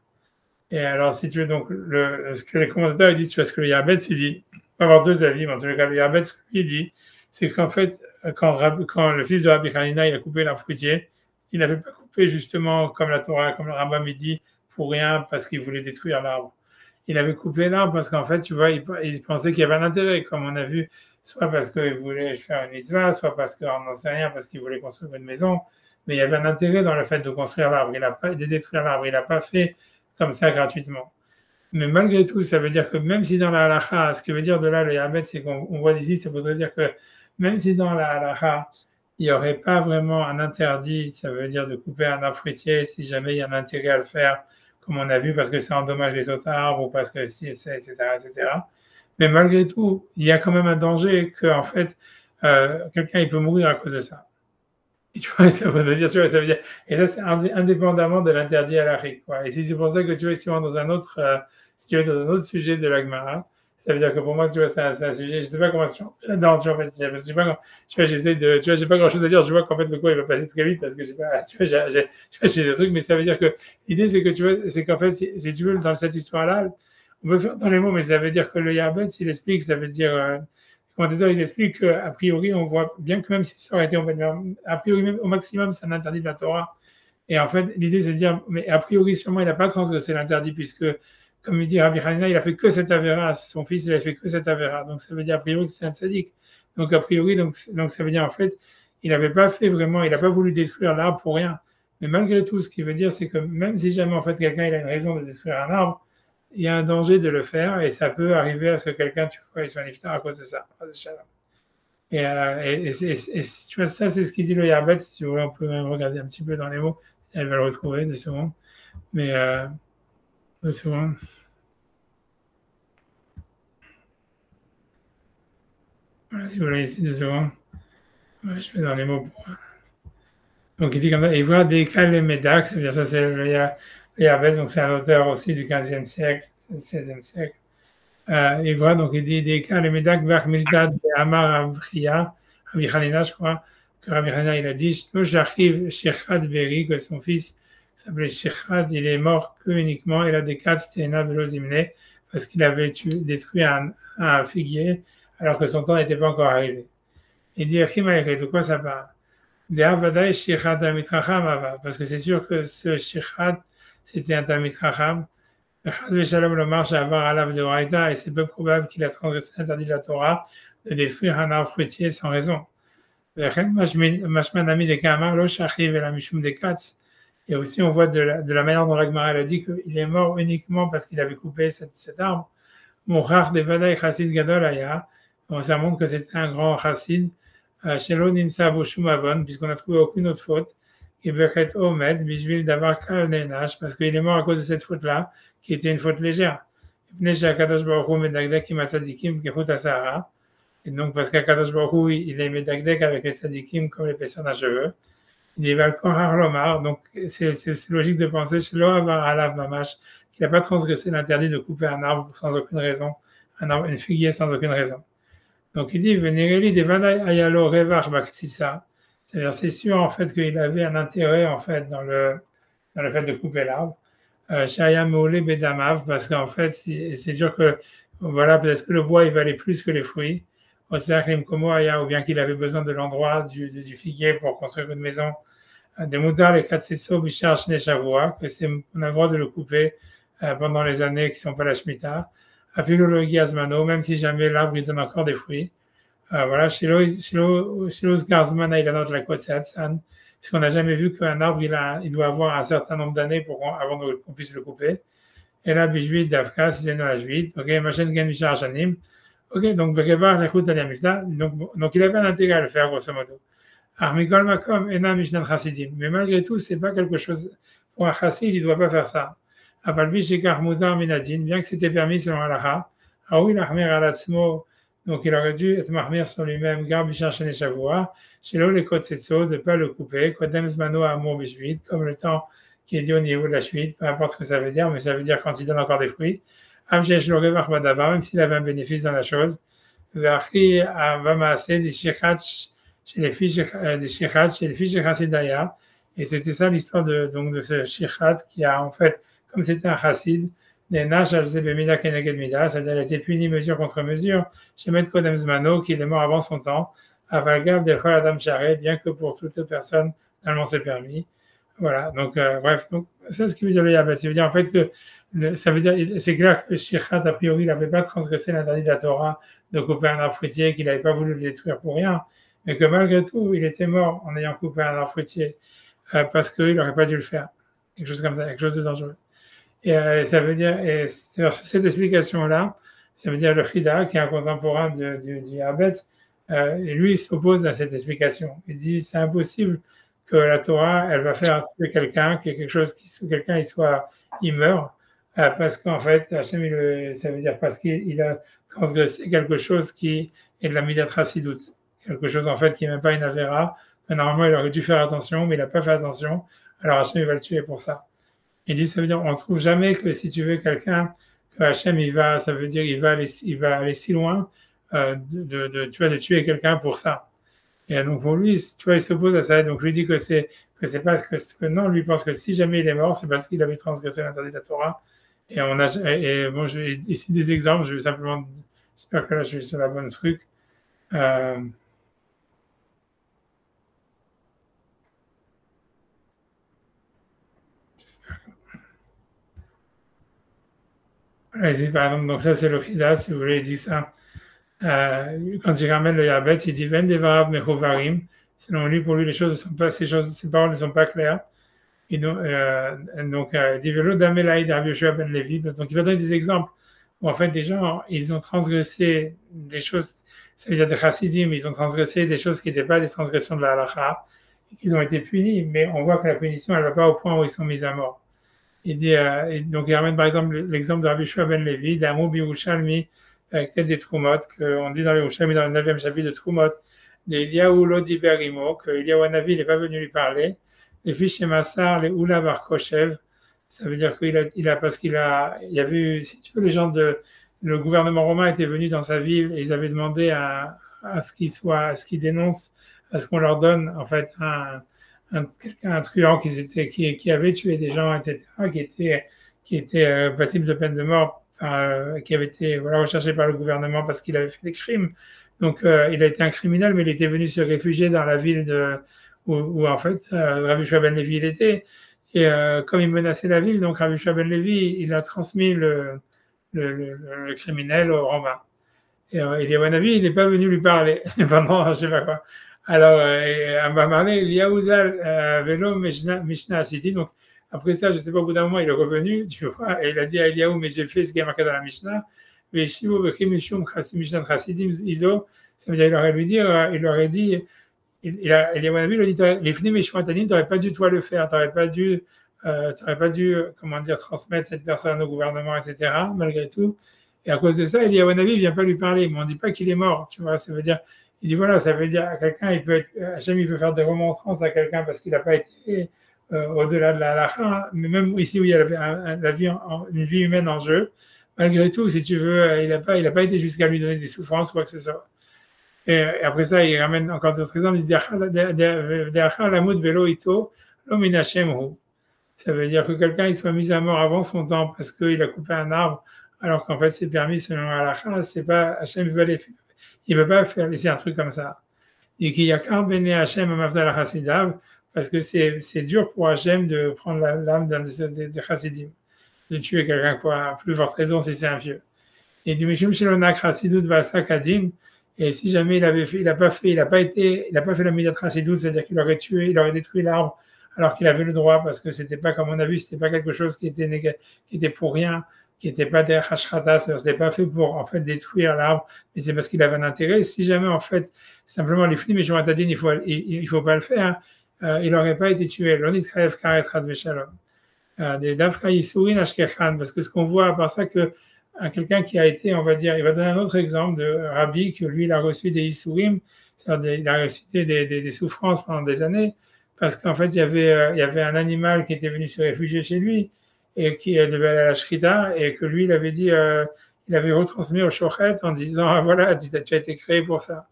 Et alors, si tu veux, donc, ce que les commentateurs disent, tu vois, ce que le Yarbetz, il dit, on va avoir deux avis, mais en tout cas, le Yarbetz, ce qu'il dit, c'est qu'en fait, quand le fils de Rabbi Hanina, il a coupé l'arbre fruitier, il n'avait pas coupé justement comme la Torah, comme le Rambam dit, pour rien, parce qu'il voulait détruire l'arbre. Il avait coupé l'arbre parce qu'en fait, tu vois, il pensait qu'il y avait un intérêt, comme on a vu, soit parce qu'il voulait faire une mitzvah, soit parce qu'on n'en sait rien, parce qu'il voulait construire une maison, mais il y avait un intérêt dans le fait de construire l'arbre, de détruire l'arbre, il n'a pas fait comme ça gratuitement. Mais malgré tout, ça veut dire que même si dans la halakha, ce que veut dire de là le Yarbet, c'est qu'on voit ici, ça voudrait dire que même si dans la halakha, il n'y aurait pas vraiment un interdit, ça veut dire de couper un arbre fruitier si jamais il y a un intérêt à le faire, comme on a vu, parce que ça endommage les autres arbres ou parce que si, etc., etc. Mais malgré tout, il y a quand même un danger que, en fait, quelqu'un il peut mourir à cause de ça. Et tu vois, ça veut dire, tu vois, ça veut dire, et ça, c'est indépendamment de l'interdit à l'Afrique, quoi. Et si c'est pour ça que tu vois, si on est dans un autre, si tu es dans un autre sujet de la Gemara, ça veut dire que pour moi, tu vois, c'est un sujet, je sais pas comment je suis là-dedans, tu vois, en fait, je sais pas, tu vois, j'essaie de, tu vois, j'ai pas grand chose à dire, je vois qu'en fait, le cours, il va passer très vite parce que j'ai pas, tu vois, j'ai des trucs, mais ça veut dire que l'idée, c'est que tu vois, c'est qu'en fait, si tu veux, dans cette histoire-là, on peut faire dans les mots, mais ça veut dire que le Yarbet, s'il explique, ça veut dire, commentateur, il explique qu'a priori, on voit bien que même si ça aurait été, on va dire, a priori, même au maximum, c'est un interdit de la Torah. Et en fait, l'idée, c'est de dire, mais a priori, sûrement, il n'a pas transgressé l'interdit, puisque, comme il dit Rabbi Hanina, il a fait que cette avéra, son fils, il a fait que cette avéra. Donc, ça veut dire, a priori, que c'est un sadique. Donc, a priori, donc ça veut dire, en fait, il n'avait pas fait vraiment, il n'a pas voulu détruire l'arbre pour rien. Mais malgré tout, ce qui veut dire, c'est que même si jamais, en fait, quelqu'un, il a une raison de détruire un arbre, il y a un danger de le faire et ça peut arriver à ce que quelqu'un, tu vois, il soit niftar à cause de ça. Et tu vois, ça, c'est ce qu'il dit le Yarbet. Si tu veux, on peut même regarder un petit peu dans les mots. Elle va le retrouver, des secondes. Mais, deux secondes. Voilà, si vous voulez ici, deux secondes. Ouais, je vais dans les mots pour. Donc, il dit comme ça, il voit des cas les médacs, c'est-à-dire ça, c'est le Yarbet, donc c'est un auteur aussi du 15e siècle, 16e siècle. Il voit, donc il dit des cas les médacs vers Mildad Amar Abria, Rabbi Hanina, je crois, que Rabbi Hanina, il a dit, j'arrive Shechad Beri, que son fils s'appelait Shechad, il est mort que uniquement, il a des cas Sténa Velozimne, parce qu'il avait détruit un figuier, alors que son temps n'était pas encore arrivé. Il dit, de quoi ça parle? Parce que c'est sûr que ce Shechad, c'était un Talmid Chacham, et c'est peu probable qu'il a transgressé l'interdit de la Torah de détruire un arbre fruitier sans raison. Et aussi, on voit de la manière dont la Gemara a dit qu'il est mort uniquement parce qu'il avait coupé cet arbre. Mon rare de Vadaï Chassid Gadol Aya, ça montre que c'était un grand chassid. Shelo Nimsa Boshumavon, puisqu'on n'a trouvé aucune autre faute. Et Beket Omed, Bishvil Davar Kal Nenash, parce qu'il est mort à cause de cette faute-là, qui était une faute légère. Et donc, parce qu'Akadosh Baruch Hu, il est medagdek avec les tzadikim comme l'épaisseur d'un cheveu. Il dit Valkor Harlomar, donc c'est logique de penser chez Loavar Alav Mamash, qu'il n'a pas transgressé l'interdit de couper un arbre sans aucune raison, une figuier sans aucune raison. Donc il dit Venereli de Vadaï Ayalo Revar Baksisa. C'est-à-dire, c'est sûr en fait qu'il avait un intérêt en fait dans le fait de couper l'arbre. Shaya Meole Bedamav, parce qu'en fait, c'est sûr que voilà, peut-être que le bois il valait plus que les fruits. Ou bien qu'il avait besoin de l'endroit du figuier pour construire une maison. Des moutard les Katsetso Bishar Shavua, que on a le droit de le couper pendant les années qui ne sont pas la Shemitah. À Philologie Azmano, même si jamais l'arbre il donne encore des fruits. Voilà, Shiloh Garzman Ailanot la Kotsatsan, puisqu'on n'a jamais vu qu'un arbre il doit avoir un certain nombre d'années avant qu'on puisse le couper. Et là, Bijvit Davka, si c'est dans la Jvit, ok, Machen Gen Mishar Janim, ok, donc Bekevar Lakut Alia Mishnah, donc il avait un intérêt à le faire, grosso modo. Armikol Makom, Ena Mishnah Chassidim, mais malgré tout, c'est pas quelque chose, pour un chassid, il ne doit pas faire ça. Avalbi Shekar Mudar Minadin, bien que c'était permis selon Alaha, Aoui Lahmer Alatzmo, donc il aurait dû être marmir sur lui-même, Gar Bishar Shene Shavua, Shelo le Kotsetso, de ne pas le couper, Kodem Zmano Amour Bishvit, comme le temps qui est dit au niveau de la chute, peu importe ce que ça veut dire, mais ça veut dire quand il donne encore des fruits. Avjesh le Revach Badavar, même s'il avait un bénéfice dans la chose. Vachi Avamaase, des Shirach, chez les filles de Chassidaya. Et c'était ça l'histoire de ce Shirach qui a en fait, comme c'était un Chassid, des Nash Alzebemida Keneged Mida, c'est-à-dire il a été puni mesure contre mesure, chez Met Kodem Zmano, qui est mort avant son temps, à Valgav del Chol Adam Charé, bien que pour toute personne, normalement c'est permis. Voilà, donc bref, donc c'est ce qui veut dire le Yabet. Ça veut dire en fait que ça veut dire, c'est clair que Shirhat, a priori, il n'avait pas transgressé l'interdit de la Torah de couper un arbre fruitier, qu'il n'avait pas voulu le détruire pour rien, mais que malgré tout, il était mort en ayant coupé un arbre fruitier parce qu'il n'aurait pas dû le faire. Quelque chose comme ça, quelque chose de dangereux. Et ça veut dire, et sur cette explication-là, ça veut dire le Chida, qui est un contemporain du Yabet, et lui, il s'oppose à cette explication. Il dit c'est impossible que la Torah, elle va faire tuer quelqu'un, que quelque chose quelqu'un il meurt, parce qu'en fait, Hachem, ça veut dire parce qu'il a transgressé quelque chose qui est de la Midat Chassidout, quelque chose en fait qui n'est même pas une Avera. Normalement, il aurait dû faire attention, mais il n'a pas fait attention. Alors Hachem, il va le tuer pour ça. Il dit, ça veut dire, on ne trouve jamais que si tu veux quelqu'un, que Hachem, ça veut dire, il va aller si loin de tuer quelqu'un pour ça. Et donc pour lui, tu vois, il s'oppose à ça. Donc je lui dis que c'est pas que non, lui pense que si jamais il est mort, c'est parce qu'il avait transgressé l'interdit de la Torah. Et bon, ici des exemples. Je vais simplement, j'espère que là je suis sur la bonne truc. Allez-y, par exemple, donc ça c'est le Chida, si vous voulez, il dit ça. Quand il ramène le Yabet, il dit Ven devarav mechovarim. Selon lui, pour lui, ces paroles ne sont pas claires. Et donc, il dit Velo damelaï Rabbi Yoshua ben Levi. Donc, il va donner des exemples où, en fait, des gens, ils ont transgressé des choses, ça veut dire des chassidim, ils ont transgressé des choses qui n'étaient pas des transgressions de la halakha, ils ont été punis, mais on voit que la punition, elle ne va pas au point où ils sont mis à mort. Il dit, donc, il ramène par exemple l'exemple de Rabbi Yoshua ben Levi, d'Amou Birushalmi, avec tête des Trumot, qu'on dit dans le Yerushalmi, dans le 9e chapitre de Trumot, d'Eliyahu Lodi Berimo, que Eliyahu Hanavi n'est pas venu lui parler. Les fiches chez Massar, les Oula Bar Koshev, ça veut dire parce qu'il y avait eu, si tu veux, le gouvernement romain était venu dans sa ville et ils avaient demandé à ce qu'ils dénoncent, à ce qu'on leur donne, en fait, un truand qui avait tué des gens, etc., qui était passible de peine de mort, qui avait été recherché par le gouvernement parce qu'il avait fait des crimes. Donc, il a été un criminel, mais il était venu se réfugier dans la ville où en fait, Rabbi Yoshua ben Levi il était. Et comme il menaçait la ville, donc Rabbi Yoshua ben Levi, il a transmis le criminel au Romain. Et Eliyahu Hanavi, il n'est pas venu lui parler pendant, je ne sais pas quoi. Alors, on va parler, Eliyahu Velo Mishnah City. Donc, après ça, je ne sais pas, au bout d'un moment, il est revenu, tu vois, et il a dit à Eliyahu, mais j'ai fait ce qui est marqué dans la Mishnah. Mais Shivu Vechim Mishum Mishnah Chassidim Iso, ça veut dire, il aurait dit, Eliyahu Hanavi lui dit, les Fnim et Shmatanim, tu n'aurais pas dû toi le faire, tu n'aurais pas dû, comment dire, transmettre cette personne au gouvernement, etc., malgré tout. Et à cause de ça, Eliyahu Hanavi ne vient pas lui parler, mais on ne dit pas qu'il est mort, tu vois, ça veut dire, Il dit voilà, ça veut dire à quelqu'un, il peut être, Hachem, il peut faire des remontrances à quelqu'un parce qu'il n'a pas été au-delà de la halakha, mais même ici où il y a la vie une vie humaine en jeu, malgré tout, si tu veux, il a pas été jusqu'à lui donner des souffrances, quoi que ce soit. Et après ça, il ramène encore d'autres exemples. Il dit ça veut dire que quelqu'un il soit mis à mort avant son temps parce qu'il a coupé un arbre, alors qu'en fait c'est permis selon la c'est pas Hachem il veut pas faire laisser un truc comme ça. Et qu'il y a qu'un béné Hachem à Mafdal Chassidav, parce que c'est dur pour Hachem de prendre l'âme d'un des Chassidim, de tuer quelqu'un, quoi, plus forte raison si c'est un vieux. Et du Mishum Shelonak Chassidut Vasa Kadim, et si jamais il avait fait, il n'a pas fait, il n'a pas fait la Midat Chassidut, c'est-à-dire qu'il aurait tué, il aurait détruit l'arbre, alors qu'il avait le droit, parce que c'était pas, comme on a vu, c'était pas quelque chose qui était pour rien, qui n'était pas des Hashratas, c'était pas fait pour, en fait, détruire l'arbre, mais c'est parce qu'il avait un intérêt. Si jamais, en fait, simplement les flics, mais je m'entendais, il faut pas le faire, il n'aurait pas été tué. L'onit Khaev Karet Chad Shalom. Des Dafka Yisurin Ashkechan, parce que ce qu'on voit à part ça, que quelqu'un qui a été, on va dire, il va donner un autre exemple de Rabbi, que lui, il a reçu des Isurim, c'est-à-dire il a reçu des souffrances pendant des années, parce qu'en fait, il y avait un animal qui était venu se réfugier chez lui, et qui devait aller à la Shrita, et que lui, il avait dit, il avait retransmis au Shochet en disant, ah voilà, tu as été créé pour ça.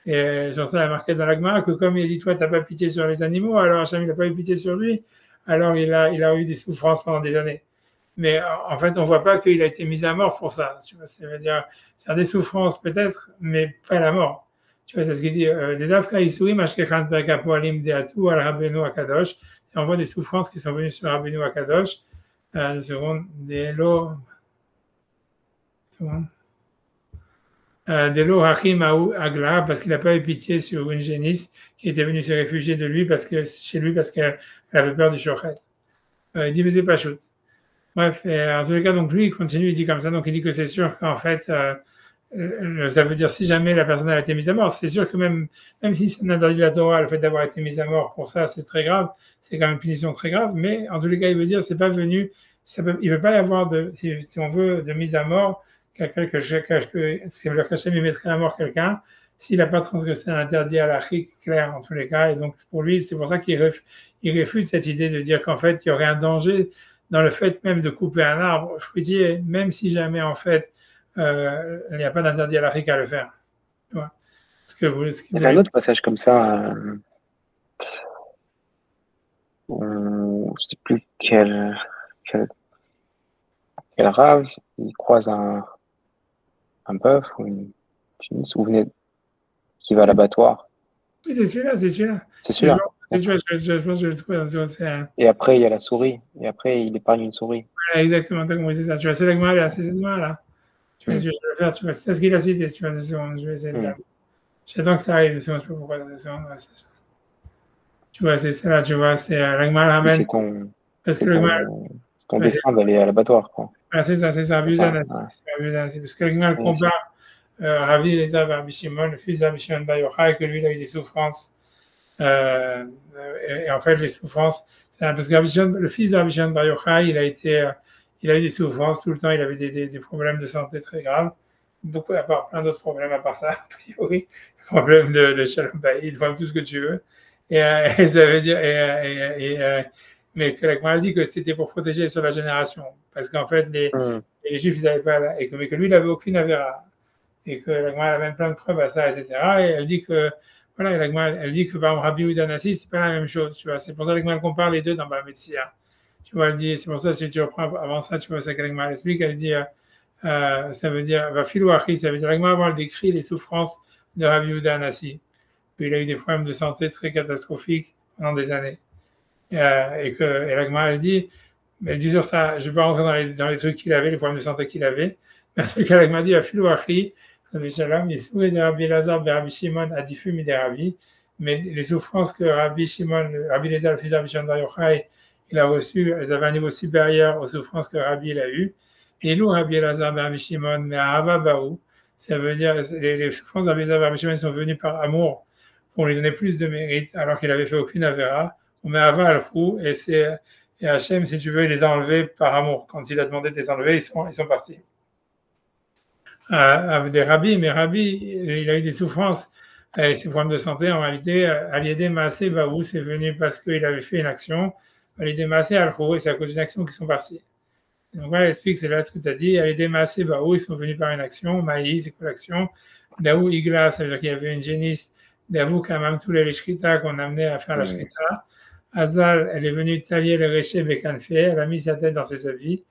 Et sur ça, il a marqué dans l'Agma que comme il dit, toi, tu n'as pas pitié sur les animaux, alors Hachem, il n'a pas eu pitié sur lui, alors il a eu des souffrances pendant des années. Mais en fait, on ne voit pas qu'il a été mis à mort pour ça. Tu vois, ça veut dire, c'est des souffrances peut-être, mais pas la mort. Tu vois, c'est ce qu'il dit. Des dafka isurim ashkechan pekapoalim deatu al Rabbeinu Akadosh. Et on voit des souffrances qui sont venues sur Rabbeinu Akadosh. Seconde, des lots. Des lots hachim agla, parce qu'il n'a pas eu pitié sur une génisse qui était venue se réfugier de lui chez lui parce qu'elle avait peur du shochet. Il dit, mais c'est pas chute. Bref, en tous les cas, donc lui, il continue, il dit comme ça, donc il dit que c'est sûr qu'en fait, ça veut dire si jamais la personne a été mise à mort, c'est sûr que même si c'est un interdit de la Torah, le fait d'avoir été mise à mort pour ça, c'est très grave, c'est quand même une punition très grave, mais en tous les cas, il veut dire, c'est pas venu, il ne peut pas y avoir si on veut, de mise à mort, quelqu'un c'est le Hachem, il mettrait à mort quelqu'un, s'il n'a pas transgressé un interdit à l'achik clair, en tous les cas, et donc pour lui, c'est pour ça qu'il réfute cette idée de dire qu'en fait, il y aurait un danger dans le fait même de couper un arbre fruitier, même si jamais en fait il n'y a pas d'interdit à l'Afrique à le faire. Tu vois il y a un autre passage comme ça, je ne sais plus quel rave, il croise un bœuf ou une Tunis, ou venez, qui va à l'abattoir. Oui, c'est celui-là. C'est celui-là. Je pense que je le trouve. Et après, il y a la souris. Et après, il épargne une souris. Voilà, exactement, c'est ça. Tu vois, c'est là, c'est cette là. Tu vois, je vais le faire, tu vois, c'est ce qu'il a cité, tu vois, je vais essayer de faire. J'attends que ça arrive, je sais pas pourquoi, tu vois, c'est ça là, tu vois, c'est l'agma ramène. C'est ton destin d'aller à l'abattoir, quoi. Voilà, c'est ça, c'est parce que l'agma compare Ravi Eliezer Rabbi Shimon, le fils de Rabbi Shimon Bar Yochai, que lui, il a eu des souffrances. Et en fait, les souffrances, parce que le fils de Rabbi Shimon Bar Yochai, il a eu des souffrances tout le temps, il avait des problèmes de santé très graves, beaucoup, à part plein d'autres problèmes à part ça, a priori, problème de Shalom Bayit, tout ce que tu veux. Et ça veut dire, mais que la Gemara dit que c'était pour protéger sur la génération, parce qu'en fait, les Juifs, ils n'avaient pas, mais que lui, il n'avait aucune avéra. Et que la Gemara amène plein de preuves à ça, etc. Et elle dit que, voilà, la Gemara, elle dit que par exemple, Rabbi Yehuda Nassi, c'est pas la même chose, tu vois. C'est pour ça que la Gemara compare les deux dans Bava Metzia. Tu vois, elle dit, c'est pour ça, si tu reprends avant ça, tu vois, ça que la Gemara explique, elle dit, ça veut dire, va filouachi, ça veut dire, la Gemara, avant, elle décrit les souffrances de Rabbi Yehuda Nassi. Il a eu des problèmes de santé très catastrophiques pendant des années. Et la Gemara, elle dit sur ça, je ne vais pas rentrer dans les trucs qu'il avait, les problèmes de santé qu'il avait, mais en tout cas, la Gemara dit, va filouachi, mais les souffrances que Rabbi Eliezer, le fils de Rabbi Shimon Bar Yochai, il a reçues, elles avaient un niveau supérieur aux souffrances que Rabbi il a eues. Et nous, Rabbi Eliezer, Rabbi Shimon, mais à Havabaou, ça veut dire les souffrances de Rabbi Eliezer, Rabbi Shimon sont venues par amour pour lui donner plus de mérite, alors qu'il n'avait fait aucune avéra. On met Hava le coup, et Hachem, si tu veux, il les a enlevés par amour. Quand il a demandé de les enlever, ils sont partis. Avec des rabbis, mais Rabbi, il a eu des souffrances Et ses problèmes de santé, en réalité, Aliédé Maasé Baou, c'est venu parce qu'il avait fait une action. Aliédé Maasé Alchou, et c'est à cause d'une action qu'ils sont partis. Donc voilà, elle explique, c'est là ce que tu as dit. Aliédé Maasé Baou, ils sont venus par une action. Maïs, c'est quoi l'action? Daou Igla, ça veut dire qu'il y avait une génisse. Daou Kamam, tous les Shrita qu'on amenait à faire la Shrita. Azal, elle est venue tailler le réché Bekanfe, elle a mis sa tête dans ses habits.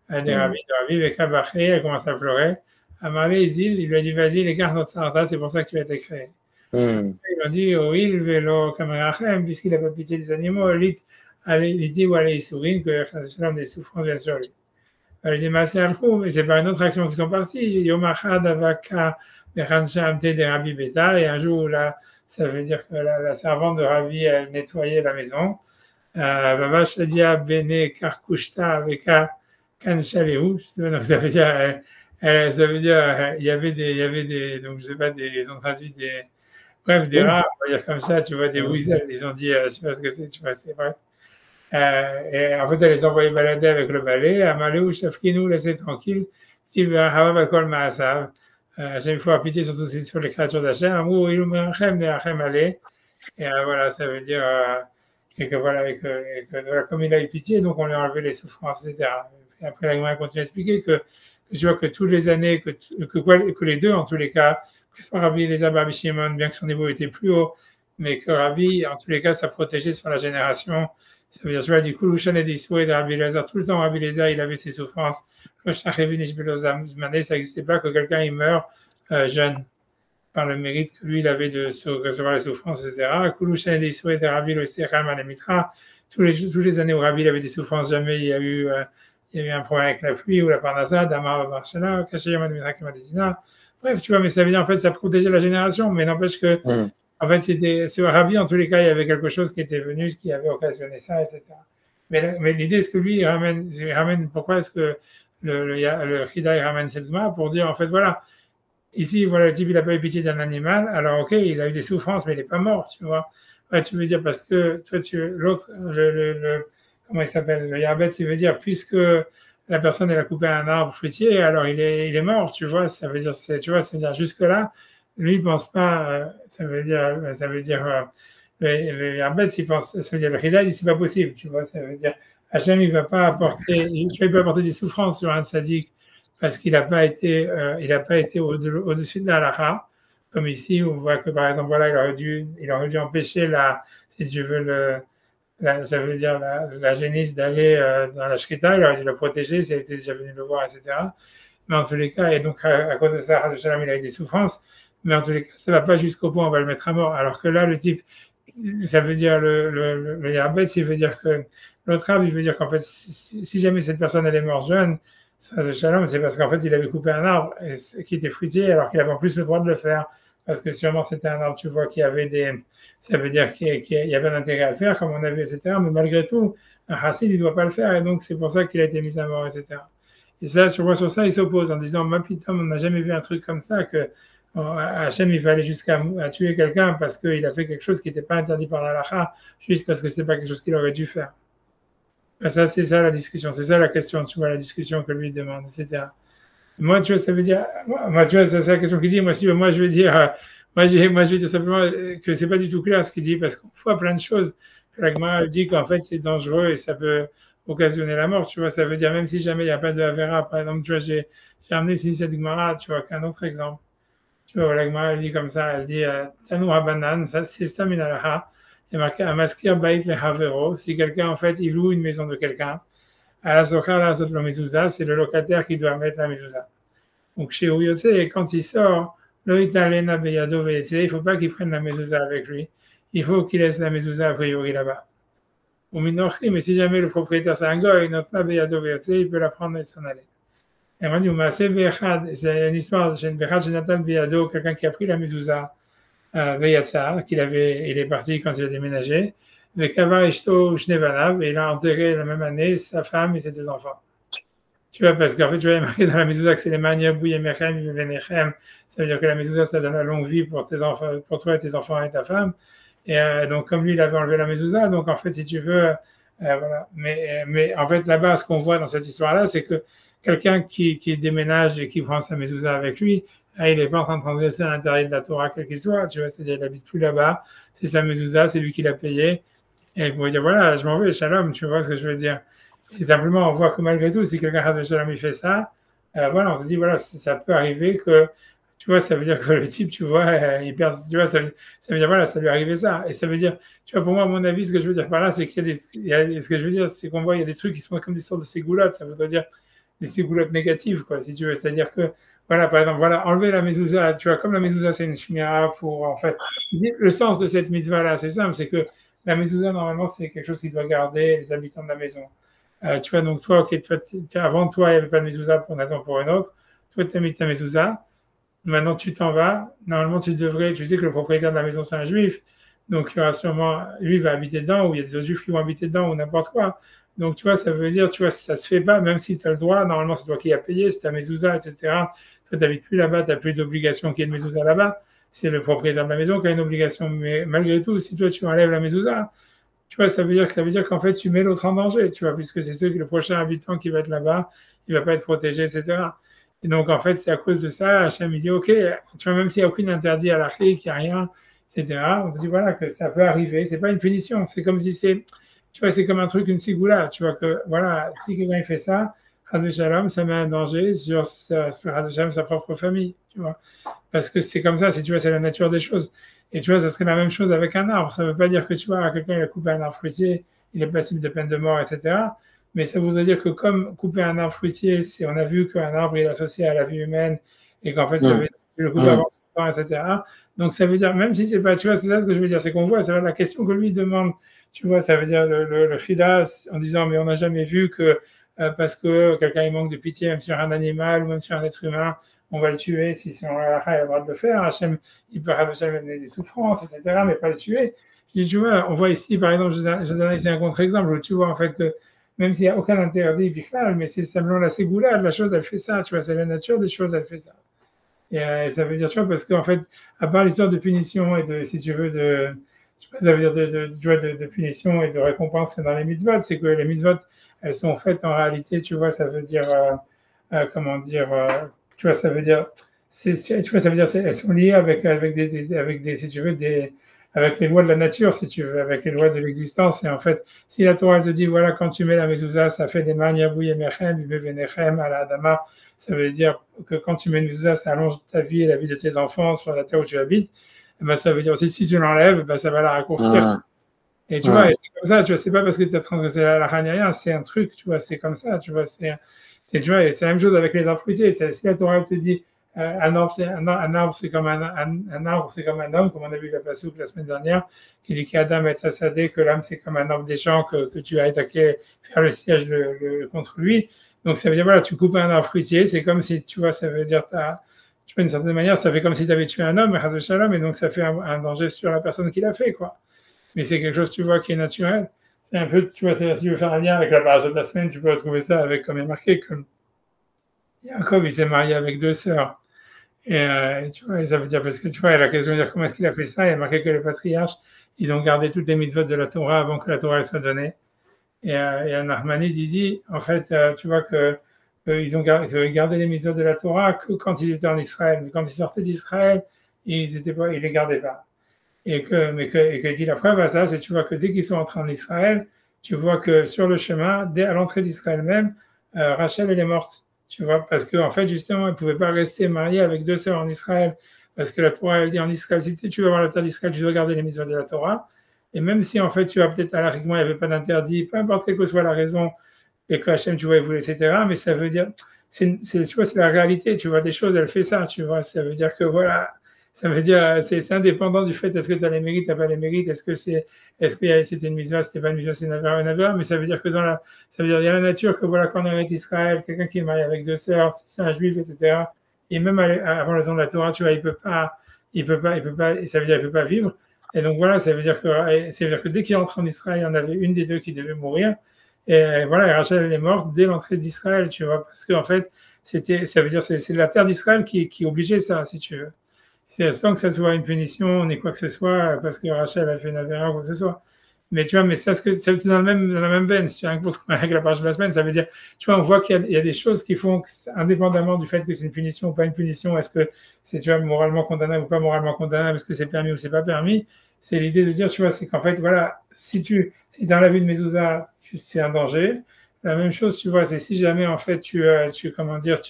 Elle est ravie de Ravi, Bekabaché, elle commence à pleurer. Amaré Isil, il lui a dit, vas-y, les garde notre sarata, c'est pour ça que tu as été créé. Il a dit, il vélo Kamerachem, puisqu'il n'a pas pitié des animaux, il dit, ou allez, sourine, que des souffrances viennent sur lui. Il dit, Massé Alchou, mais c'est par une autre action qu'ils sont partis. Yomachad Avaka, Berancha de Rabbi Beta, et un jour, là, ça veut dire que la servante de Rabbi, elle nettoyait la maison. Baba Shadia Bene Karkushta Aveka Kanchalehu, donc ça veut dire, il y avait des, donc je sais pas, ils ont traduit des, bref, des rats, on va dire comme ça, tu vois, des weasels, ils ont dit, je sais pas ce que c'est, tu vois, c'est vrai. Et en fait, elle les envoyait balader avec le balai, Amaleu, Shafkinu, laissez tranquille, Steve Havakol Maasav, il faut avoir pitié surtout sur les créatures d'Hachem, Amou, Ilum Rachem, Neachem Ale, et voilà, ça veut dire, et que voilà, voilà, comme il a eu pitié, donc on lui a enlevé les souffrances, etc. Et après, la Gemara continue à expliquer que je vois que toutes les années, que les deux, en tous les cas, que ce soit Rabbi Eliezer Rabbi Shimon, bien que son niveau était plus haut, mais que Rabbi, en tous les cas, ça protégeait sur la génération. Ça veut dire, je vois, du coup, Lushan et Disou et de Rabbi Eliezer, tout le temps, Rabbi Eliezer, il avait ses souffrances. Ça n'existait pas que quelqu'un il meurt jeune par le mérite que lui, il avait de recevoir les souffrances, etc. Lushan et Disou et de Rabbi Eliezer, toutes les années où Rabbi il avait des souffrances, jamais il y a eu un problème avec la pluie ou la parnassa, Damar Barshana, Kachayam Madina. Bref, tu vois, mais ça veut dire en fait, ça protégeait la génération, mais n'empêche que, en fait, c'est Rabbi, en tous les cas, il y avait quelque chose qui était venu, qui avait occasionné ça, etc. Mais l'idée, c'est que lui, il ramène pourquoi est-ce que le Hida, il ramène cette main pour dire, en fait, voilà, ici, voilà, le type, il n'a pas eu pitié d'un animal, alors, ok, il a eu des souffrances, mais il n'est pas mort, tu vois. Ouais, tu veux dire, parce que, toi, l'autre, comment il s'appelle, le Yarbet, il veut dire, puisque la personne, elle a coupé un arbre fruitier, alors il est mort, tu vois, ça veut dire, c'est-à-dire, jusque-là, lui, il pense pas, ça veut dire, le Yarbet, il pense, ça veut dire, le Hida, il dit, c'est pas possible, tu vois, ça veut dire, Hachem, il va pas apporter, il peut apporter des souffrances sur un sadique, parce qu'il n'a pas été, au-dessus de la halakha, comme ici, on voit que, par exemple, voilà, il aurait dû empêcher si tu veux, ça veut dire la génisse d'aller dans la Shrita, il aurait dû le protéger si elle était déjà venue le voir, etc. Mais en tous les cas, et donc à cause de ça, Shalom, il a eu des souffrances, mais en tous les cas, ça ne va pas jusqu'au point où on va le mettre à mort. Alors que là, le type, ça veut dire le Yarbet, il veut dire que l'autre arbre, il veut dire qu'en fait, si jamais cette personne elle est morte jeune, Shalom, c'est parce qu'en fait, il avait coupé un arbre qui était fruitier, alors qu'il avait en plus le droit de le faire, parce que sûrement c'était un arbre, tu vois, qui avait ça veut dire qu'il y avait un intérêt à le faire, comme on a vu, etc. Mais malgré tout, un chassid, il ne doit pas le faire, et donc c'est pour ça qu'il a été mis à mort, etc. Et ça, sur ça, il s'oppose en disant, ma putain, on n'a jamais vu un truc comme ça, que Hachem, il va aller jusqu'à tuer quelqu'un parce qu'il a fait quelque chose qui n'était pas interdit par la halakha, juste parce que ce n'était pas quelque chose qu'il aurait dû faire. Ben ça, c'est ça la discussion, c'est ça la question, tu vois, la discussion que lui demande, etc. Moi, tu vois, ça veut dire, moi, tu vois, c'est la question qu'il dit, moi, je veux dire, moi, je vais dire simplement que c'est pas du tout clair ce qu'il dit, parce qu'on voit plein de choses. La Gemara dit qu'en fait, c'est dangereux et ça peut occasionner la mort, tu vois. Ça veut dire, même si jamais il n'y a pas de Avera, par exemple, tu vois, j'ai amené ici cette Gemara, tu vois, qu'un autre exemple. Tu vois, la Gemara, elle dit comme ça, elle dit, Tanu Habanan, ça, c'est Staminalaha, il y a marqué, Amaskir Baïk le Havero, si quelqu'un, en fait, il loue une maison de quelqu'un, à la Socha, la Sot, le mezouza, c'est le locataire qui doit mettre la mezouza. Donc, chez Ouyotse, quand il sort, il ne faut pas qu'il prenne la mezouza avec lui. Il faut qu'il laisse la mezouza a priori là-bas. Mais si jamais le propriétaire c'est un goy, il peut la prendre et s'en aller. Et on dit, c'est une histoire de quelqu'un qui a pris la mezouza il est parti quand il a déménagé. Et il a enterré la même année sa femme et ses deux enfants. Tu vois, parce qu'en fait, tu vois, marqué dans la mezouza que c'est les manières bouillemechem, venechem. Ça veut dire que la mezouza, ça donne la longue vie pour tes enfants, pour toi et tes enfants et ta femme. Et donc, comme lui, il avait enlevé la mezouza, donc en fait, si tu veux, voilà. Mais en fait, là-bas, ce qu'on voit dans cette histoire-là, c'est que quelqu'un qui déménage et qui prend sa mezouza avec lui, il n'est pas en train de transgresser à l'intérieur de la Torah, quel qu'il soit, tu vois, c'est-à-dire il n'habite plus là-bas, c'est sa mezouza, c'est lui qui l'a payé, et il pourrait dire, voilà, je m'en vais, shalom, tu vois ce que je veux dire. Et simplement, on voit que malgré tout, si quelqu'un de shalom, il fait ça, voilà, on se dit, voilà, ça peut arriver que, tu vois, ça veut dire que le type, tu vois, il perd, tu vois, ça veut dire, voilà, ça lui est arrivé ça. Et ça veut dire, tu vois, pour moi, à mon avis, ce que je veux dire par là, c'est qu'il y a des, ce que je veux dire, c'est qu'on voit, il y a des trucs qui sont comme des sortes de ségoulottes, ça veut dire des ségoulottes négatives, quoi, si tu veux. C'est-à-dire que, voilà, par exemple, voilà, enlever la mezouza, tu vois, comme la mezouza, c'est une shmira pour, en fait, le sens de cette mitzvah-là, c'est simple, c'est que la mezouza, normalement, c'est quelque chose qui doit garder les habitants de la maison. Tu vois, donc toi, ok, toi, avant toi, il n'y avait pas de mezouza pour une raison ou pour une autre. Toi, tu as mis ta mezouza. Maintenant, tu t'en vas. Normalement, tu devrais, tu sais que le propriétaire de la maison, c'est un juif. Donc, il y aura sûrement, lui, il va habiter dedans, ou il y a des autres juifs qui vont habiter dedans, ou n'importe quoi. Donc, tu vois, ça veut dire, tu vois, ça se fait pas, même si tu as le droit. Normalement, c'est toi qui as payé, c'est ta mezouza, etc. Toi, tu n'habites plus là-bas, tu n'as plus d'obligation qu'il y ait de mezouza là-bas. C'est le propriétaire de la maison qui a une obligation. Mais malgré tout, si toi, tu enlèves la mezouza, tu vois, ça veut dire qu'en fait, tu mets l'autre en danger, tu vois, puisque c'est le prochain habitant qui va être là-bas, il va pas être protégé, etc. Et donc, en fait, c'est à cause de ça, Hachem, il dit, OK, tu vois, même s'il n'y a aucun interdit à l'arrière, qu'il n'y a rien, etc., on dit, voilà, que ça peut arriver, c'est pas une punition, c'est comme si tu vois, c'est comme un truc, une cigoula, tu vois, que, voilà, si quelqu'un fait ça, Hadou Shalom, ça met un danger sur Hadou Shalom, sa propre famille, tu vois, parce que c'est comme ça, si tu vois, c'est la nature des choses. Et tu vois, ça serait la même chose avec un arbre. Ça ne veut pas dire que tu vois, quelqu'un il a coupé un arbre fruitier, il est passible de peine de mort, etc. Mais ça voudrait dire que comme couper un arbre fruitier, on a vu qu'un arbre est associé à la vie humaine et qu'en fait, ça veut dire que le couper avant son temps, etc. Donc ça veut dire, même si c'est pas, tu vois, c'est ça ce que je veux dire, c'est qu'on voit, c'est la question que lui demande, tu vois, ça veut dire le Chida en disant, mais on n'a jamais vu que parce que quelqu'un il manque de pitié, même sur un animal ou même sur un être humain, on va le tuer si c'est en halakha, il a le droit de le faire. Hachem, il peut donner des souffrances, etc., mais pas le tuer. Et tu vois, on voit ici, par exemple, je donne ici un contre-exemple où tu vois en fait que même s'il n'y a aucun interdit, mais c'est simplement la ségoula de la chose, elle fait ça, tu vois, c'est la nature des choses, elle fait ça. Et ça veut dire, tu vois, parce qu'en fait, à part l'histoire de punition et de, si tu veux, ça veut dire tu vois, de punition et de récompense dans les mitzvot, c'est que les mitzvot, elles sont faites en réalité, tu vois, ça veut dire, comment dire, tu vois, ça veut dire, tu vois, ça veut dire, elles sont liées avec des, si tu veux, avec les lois de la nature, si tu veux, avec les lois de l'existence. Et en fait, si la Torah te dit, voilà, quand tu mets la mezouza, ça fait des maniabou yemechem, bevenechem, à la adama, ça veut dire que quand tu mets une mezouza, ça allonge ta vie et la vie de tes enfants sur la terre où tu habites. Et ben, ça veut dire aussi, si tu l'enlèves, ben, ça va la raccourcir. Et tu vois, c'est comme ça, tu vois, c'est pas parce que tu as transgressé la rien, c'est un truc, tu vois, c'est comme ça, tu vois, tu vois, et c'est la même chose avec les arbres fruitiers. Si la Torah te dit un arbre, c'est comme un arbre, c'est comme un homme, comme on a vu la passage la semaine dernière, qui dit qu'Adam est assadé, que l'âme c'est comme un arbre des champs, que tu as attaqué, faire le siège contre lui. Donc ça veut dire, voilà, tu coupes un arbre fruitier, c'est comme si, tu vois, ça veut dire, tu vois, d'une certaine manière, ça fait comme si tu avais tué un homme, et donc ça fait un danger sur la personne qui l'a fait, quoi. Mais c'est quelque chose, tu vois, qui est naturel. C'est un peu, tu vois, si tu veux faire un lien avec la parasha de la semaine, tu peux retrouver ça avec, comme il est marqué, que Jacob, il s'est marié avec 2 sœurs. Et tu vois, ça veut dire, parce que tu vois, la question de dire comment est-ce qu'il a fait ça, il y a marqué que les patriarches, ils ont gardé toutes les mitzvot de la Torah avant que la Torah soit donnée. Et un Nachmanide, il dit, en fait, tu vois, ils ont gardé les mitzvot de la Torah que quand ils étaient en Israël. Mais quand ils sortaient d'Israël, ils les gardaient pas. Et que dit la preuve à ça, c'est tu vois que dès qu'ils sont entrés en Israël, tu vois que sur le chemin, dès à l'entrée d'Israël même, Rachel elle est morte. Tu vois, parce qu'en fait, justement, elle ne pouvait pas rester mariée avec 2 sœurs en Israël, parce que la Torah, elle dit en Israël, si tu veux voir la terre d'Israël, tu dois garder les mitzvot de la Torah. Et même si, en fait, tu as peut-être, alariquement, il n'y avait pas d'interdit, peu importe quelle que soit la raison, et que Hachem, tu vois, il voulait, etc., mais ça veut dire, tu vois, c'est la réalité, tu vois, des choses, elle fait ça, tu vois, ça veut dire que, voilà, ça veut dire, c'est indépendant du fait, est-ce que tu as les mérites, tu n'as pas les mérites, est-ce que c'était une mitzvah, c'était pas une mitzvah, c'est une avéra, mais ça veut dire que ça veut dire, il y a la nature que voilà, quand on est en Israël, quelqu'un qui est marié avec 2 sœurs, c'est un juif, etc. Et même avant le don de la Torah, tu vois, il peut pas, et ça veut dire, il peut pas vivre. Et donc voilà, ça veut dire que dès qu'il entre en Israël, il y en avait une des deux qui devait mourir. Et voilà, et Rachel, elle est morte dès l'entrée d'Israël, tu vois, parce qu'en fait, ça veut dire, c'est la terre d'Israël qui obligeait ça, si tu veux. C'est sans que ça soit une punition ni quoi que ce soit, parce que Rachel a fait une avéra ou quoi que ce soit. Mais tu vois, mais ça, c'est dans la même veine, si tu as un cours avec la page de la semaine, ça veut dire, tu vois, on voit qu'il y a des choses qui font, indépendamment du fait que c'est une punition ou pas une punition, est-ce que c'est, tu vois, moralement condamnable ou pas moralement condamnable, est-ce que c'est permis ou c'est pas permis, c'est l'idée de dire, tu vois, c'est qu'en fait, voilà, si dans la vie de Mezouza, c'est un danger, la même chose, tu vois, c'est si jamais, en fait, comment dire,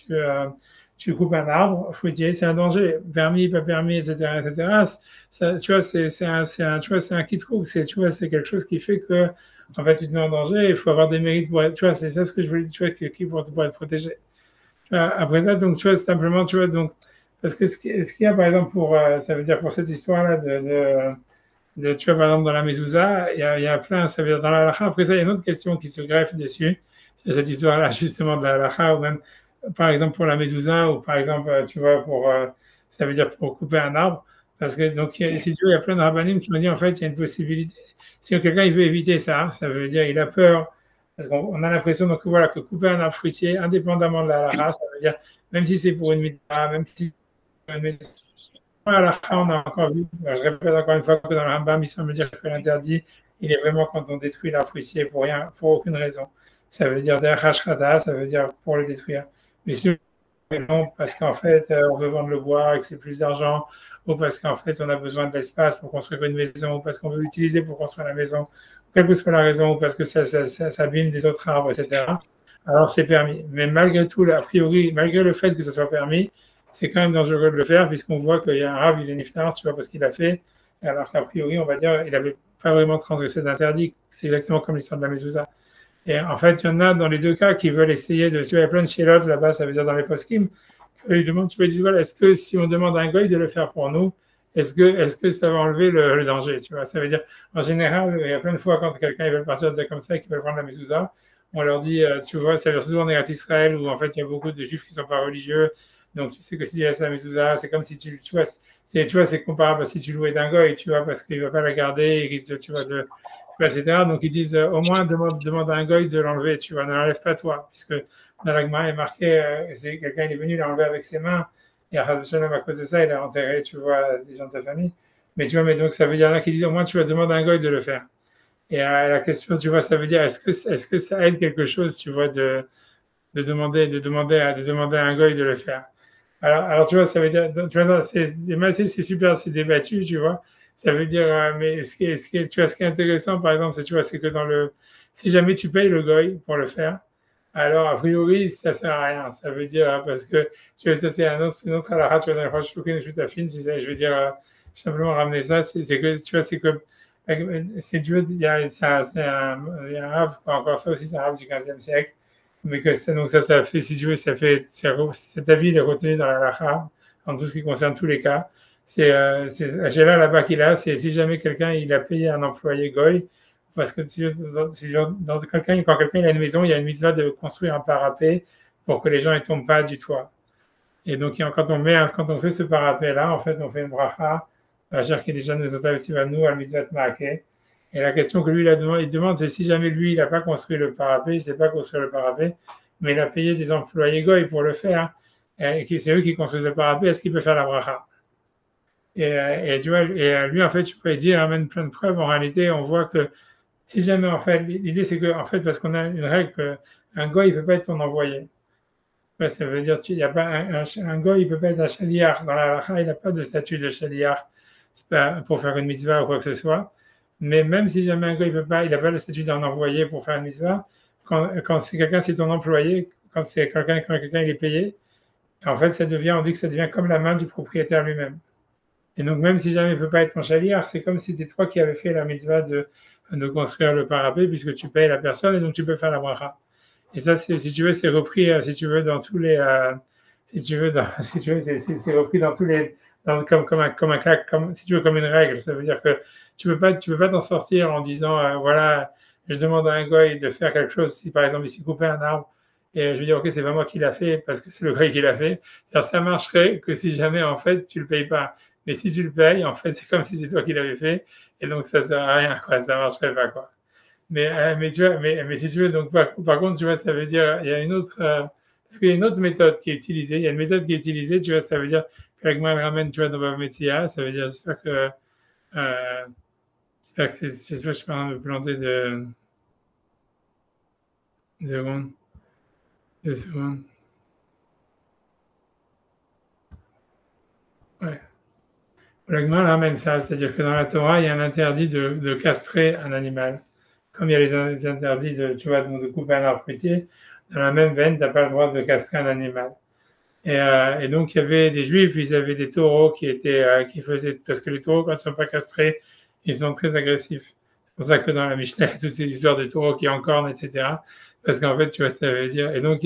tu coupes un arbre fruitier, c'est un danger, permis, pas permis, etc., etc. Ça, tu vois, tu vois, c'est un kit hook, tu vois, c'est quelque chose qui fait que, en fait, tu te mets en danger, il faut avoir des mérites pour être, tu vois, c'est ça ce que je voulais dire, tu vois, pour être protégé. Après ça, donc, tu vois, simplement, tu vois, donc, parce que ce qu'il y a, par exemple, ça veut dire pour cette histoire-là tu vois, par exemple, dans la mezouza, il y a plein, ça veut dire dans la halakha. Après ça, il y a une autre question qui se greffe dessus, sur cette histoire-là, justement, de la halakha, ou même, par exemple, pour la mezouza, ou par exemple, tu vois, ça veut dire pour couper un arbre. Parce que, donc, si tu veux, il y a plein de rabbinim qui m'ont dit, en fait, il y a une possibilité. Si quelqu'un, il veut éviter ça, ça veut dire, il a peur, parce qu'on a l'impression, donc, voilà, que couper un arbre fruitier, indépendamment de la halakha, ça veut dire, même si c'est pour une mitzvah, même si c'est pour une mitzvah, à la fin, on a encore vu, je répète encore une fois que dans le Rambam, il semble dire que l'interdit, il est vraiment quand on détruit l'arbre fruitier pour rien, pour aucune raison. Ça veut dire derrière Hashkata, ça veut dire pour le détruire. Mais si non, parce qu'en fait, on veut vendre le bois et que c'est plus d'argent, ou parce qu'en fait, on a besoin de l'espace pour construire une maison, ou parce qu'on veut l'utiliser pour construire la maison, quelle que soit la raison, ou parce que ça abîme des autres arbres, etc. Alors, c'est permis. Mais malgré tout, a priori, malgré le fait que ça soit permis, c'est quand même dangereux de le faire, puisqu'on voit qu'il y a un rave, il est niftar, tu vois, parce qu'il a fait, alors qu'a priori, on va dire, il n'avait pas vraiment transgressé d'interdit. C'est exactement comme l'histoire de la mezouza. Et en fait, il y en a dans les deux cas qui veulent essayer de. Tu vois, il y a plein de chélotes là-bas, ça veut dire dans les poskim, ils demandent, tu peux dire, voilà, est-ce que si on demande à un goy de le faire pour nous, est-ce que ça va enlever le danger, tu vois? Ça veut dire, en général, il y a plein de fois quand quelqu'un veut partir de comme ça et qu'il veut prendre la mezouza, on leur dit, tu vois, ça veut dire souvent en Eretz Israël où en fait il y a beaucoup de juifs qui ne sont pas religieux, donc tu sais que s'il y a la mezouza, c'est comme si tu vois, c'est comparable à si tu louais d'un goy, tu vois, parce qu'il ne va pas la garder, il risque de, tu vois, etc. Donc ils disent au moins demande à un goy de l'enlever, tu vois, ne l'enlève pas toi, puisque dans l'agma est marqué, c'est quelqu'un il est venu l'enlever avec ses mains, et à cause de ça, il a enterré, tu vois, des gens de sa famille. Mais tu vois, mais donc ça veut dire là qu'ils disent au moins tu vas demander à un goy de le faire. Et la question, tu vois, ça veut dire est-ce que ça aide quelque chose, tu vois, de demander à un goy de le faire. Alors tu vois, ça veut dire, tu vois, c'est super, c'est débattu, tu vois. Ça veut dire, mais tu vois, ce qui est intéressant, par exemple, tu vois, c'est que si jamais tu payes le goy pour le faire, alors a priori, ça sert à rien. Ça veut dire, parce que, tu vois, ça c'est c'est une autre halakha, tu vois, dans la fois, je suis affine, je veux dire, simplement ramener ça, c'est que, tu vois, c'est que, c'est, tu vois, il y a un rave, encore ça aussi, c'est un rave du 15e siècle, mais que donc ça fait, si tu veux, cet avis, il est retenu dans la lacha, en tout ce qui concerne tous les cas. J'ai là-bas qu'il a, c'est si jamais quelqu'un, il a payé un employé goy, parce que quand quelqu'un il a une maison, il y a une mitzvah de construire un parapet pour que les gens ne tombent pas du toit. Et donc, quand on fait ce parapet-là, en fait, on fait une bracha, Asher qui déjà nous a nous à mitzvah Maake. Et la question que lui il demande, c'est si jamais lui, il n'a pas construit le parapet, il ne sait pas construire le parapet, mais il a payé des employés goy pour le faire, et c'est eux qui construisent le parapet, est-ce qu'il peut faire la bracha? Et tu vois, lui, en fait, tu peux dire, amène plein de preuves. En réalité, on voit que si jamais, en fait, l'idée, c'est que, en fait, parce qu'on a une règle qu'un goy, il ne peut pas être ton envoyé. Ouais, ça veut dire qu'il n'y a pas un goy, il ne peut pas être un shaliach. Dans la halakha, il n'a pas de statut de shaliach pour faire une mitzvah ou quoi que ce soit. Mais même si jamais un goy, il n'a pas le statut d'un envoyé pour faire une mitzvah, quand c'est quelqu'un, c'est ton employé, quand quelqu'un il est payé, en fait, on dit que ça devient comme la main du propriétaire lui-même. Et donc, même si jamais il ne peut pas être ton shaliach, c'est comme si c'était toi qui avais fait la mitzvah de construire le parapet, puisque tu payes la personne, et donc tu peux faire la bracha. Et ça, si tu veux, c'est repris, si tu veux, dans tous les, si tu veux, si tu veux, c'est repris dans tous les, comme un claque, si tu veux, comme une règle. Ça veut dire que tu peux pas t'en sortir en disant, voilà, je demande à un goy de faire quelque chose, si par exemple, il s'est coupé un arbre, et je lui dis, ok, c'est pas moi qui l'a fait, parce que c'est le goy qui l'a fait. C'est-à-dire, ça marcherait que si jamais, en fait, tu le payes pas. Mais si tu le payes, en fait, c'est comme si c'était toi qui l'avais fait, et donc ça sert à rien, quoi, ça marcherait pas, quoi. Mais tu vois, mais si tu veux, donc par contre, tu vois, ça veut dire, il y a une autre, parce qu'il y a une autre méthode qui est utilisée. Il y a une méthode qui est utilisée, tu vois, ça veut dire que l'agma ramène, tu vois, dans Bava Metzia, ça veut dire, j'espère que, euh, C'est-à-dire que c'est pas, je parle de planter de 2 secondes. 2 secondes. Ouais. L'Agma ramène ça, c'est-à-dire que dans la Torah, il y a un interdit de castrer un animal. Comme il y a les interdits tu vois, de couper un arbre fruitier, dans la même veine, tu n'as pas le droit de castrer un animal. Et donc, il y avait des juifs, ils avaient des taureaux qui faisaient, parce que les taureaux, quand ils ne sont pas castrés, ils sont très agressifs. C'est pour ça que dans la Mishnah, il y a toutes ces histoires de taureaux qui encornent, etc. Parce qu'en fait, tu vois, ça veut dire. Et donc,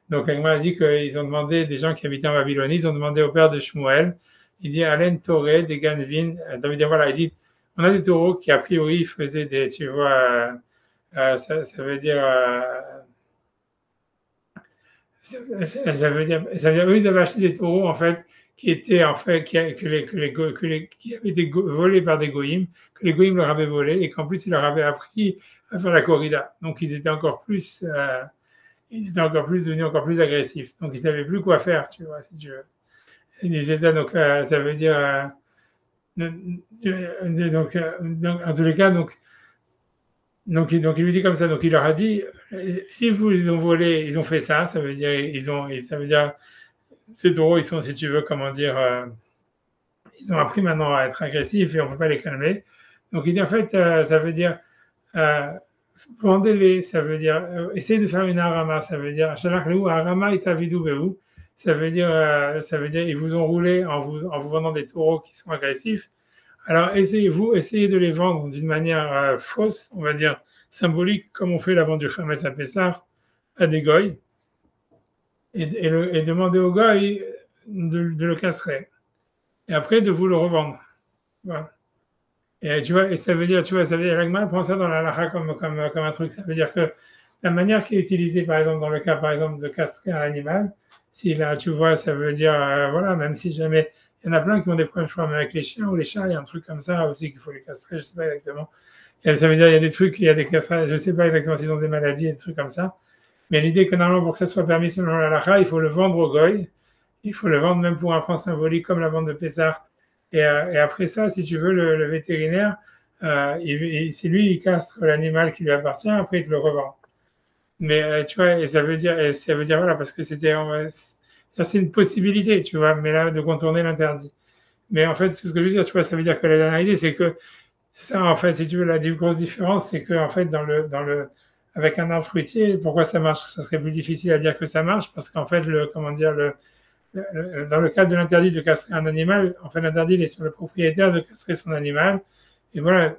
donc, Agma a dit qu'ils ont demandé, des gens qui habitaient en Babylonie, ils ont demandé au père de Shmuel, il dit, Alain Toré, des Ganvin. Ça veut dire, voilà, il dit, on a des taureaux qui, a priori, faisaient des, tu vois, ça veut dire, ça veut dire, eux, ils avaient acheté des taureaux, en fait, qui étaient, en fait, qui avaient été volés par des goïms, que les goïms leur avaient volés, et qu'en plus, ils leur avaient appris à faire la corrida. Donc, ils étaient encore plus devenus encore plus agressifs. Donc, ils savaient plus quoi faire, tu vois, si tu veux. Ils étaient, donc, ça veut dire, en tous les cas, donc, il lui dit comme ça. Donc, il leur a dit, si vous ils ont volé, ils ont fait ça, ça veut dire, ça veut dire, ces taureaux, ils sont, si tu veux, comment dire, ils ont appris maintenant à être agressifs et on ne peut pas les calmer. Donc, il dit, en fait, ça veut dire, vendez-les, ça veut dire, essayez de faire une harama, ça veut dire, harama et tavidou ça veut dire, ils vous ont roulé en vous vendant des taureaux qui sont agressifs. Alors, essayez de les vendre d'une manière fausse, on va dire symbolique, comme on fait la vente du Chametz à Pessah à des goy, et demandez aux goy de le castrer, et après de vous le revendre. Voilà. Et tu vois, et ça veut dire, l'Agma prend ça dans la halakha comme un truc. Ça veut dire que la manière qui est utilisée, par exemple, dans le cas, par exemple, de castrer un animal, si là, tu vois, ça veut dire, voilà, même si jamais, il y en a plein qui ont des problèmes, je crois, avec les chiens ou les chats, il y a un truc comme ça aussi qu'il faut les castrer, je sais pas exactement. Ça veut dire, il y a des trucs, il y a des castrations, je sais pas exactement s'ils ont des maladies et des trucs comme ça. Mais l'idée que normalement, pour que ça soit permis selon la halakha, il faut le vendre au goy. Il faut le vendre même pour un franc symbolique comme la vente de Pessah. Et après ça, si tu veux, le vétérinaire, c'est lui, il castre l'animal qui lui appartient, après il te le revend. Mais tu vois, et ça veut dire, voilà, parce que c'est une possibilité, tu vois, mais là, de contourner l'interdit. Mais en fait, ce que je veux dire, tu vois, ça veut dire que la dernière idée, c'est que ça, en fait, si tu veux, la grosse différence, c'est que, en fait, avec un arbre fruitier, pourquoi ça marche? Ça serait plus difficile à dire que ça marche, parce qu'en fait, dans le cadre de l'interdit de castrer un animal, en fait, l'interdit est sur le propriétaire de castrer son animal. Et voilà.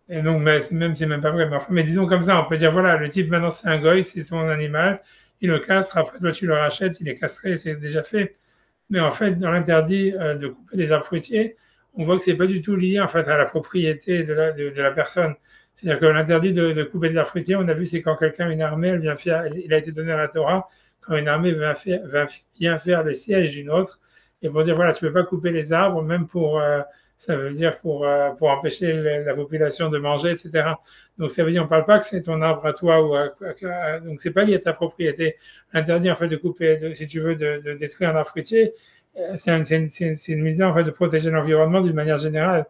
Et donc, c'est même pas vrai. Mais disons comme ça, on peut dire, voilà, le type, maintenant, c'est un goy, c'est son animal, il le castre, après, toi, tu le rachètes, il est castré, c'est déjà fait. Mais en fait, dans l'interdit de couper des arbres fruitiers, on voit que c'est pas du tout lié, en fait, à la propriété de la personne. C'est-à-dire que l'interdit de couper des arbres fruitiers, on a vu, c'est quand quelqu'un, une armée, il a été donné à la Torah, quand une armée vient faire le siège d'une autre, et pour dire, voilà, tu ne peux pas couper les arbres, même ça veut dire pour empêcher la population de manger, etc. Donc, ça veut dire, on ne parle pas que c'est ton arbre à toi, donc c'est pas lié à ta propriété. L'interdit, en fait, de couper, si tu veux, de détruire un arbre fruitier, c'est une misère, en fait, de protéger l'environnement d'une manière générale.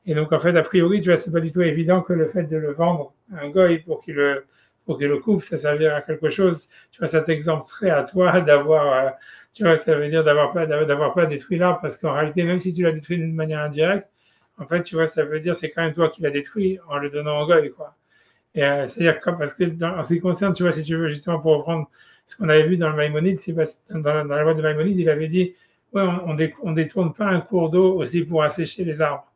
Et donc, en fait, a priori, tu vois, c'est pas du tout évident que le fait de le vendre à un goy pour qu'il le coupe, ça servira à quelque chose. Tu vois, ça t'exempterait à toi d'avoir, tu vois, ça veut dire d'avoir pas détruit l'arbre, parce qu'en réalité, même si tu l'as détruit d'une manière indirecte, en fait, tu vois, ça veut dire c'est quand même toi qui l'as détruit en le donnant au goy, quoi. Et c'est-à-dire que, parce que en ce qui concerne, tu vois, si tu veux, justement, pour reprendre ce qu'on avait vu dans le Maïmonide, c'est dans la loi de Maïmonide, il avait dit, ouais, on détourne pas un cours d'eau aussi pour assécher les arbres.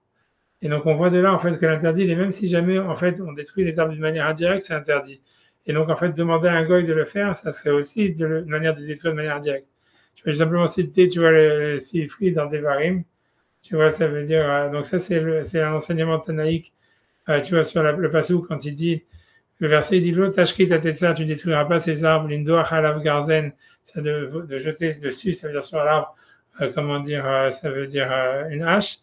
Et donc, on voit de là, en fait, que l'interdit, et même si jamais, en fait, on détruit les arbres d'une manière indirecte, c'est interdit. Et donc, en fait, demander à un goy de le faire, ça serait aussi une manière de détruire de manière indirecte. Je vais simplement citer, tu vois, le Sifri dans Devarim. Tu vois, ça veut dire, donc ça, c'est un enseignement tanaïque, tu vois, sur le passage quand il dit, le verset, il dit, l'eau tashkit atetsa, tu détruiras pas ces arbres, lindo achalav garzen, ça de jeter dessus, ça veut dire sur l'arbre, comment dire, ça veut dire une hache.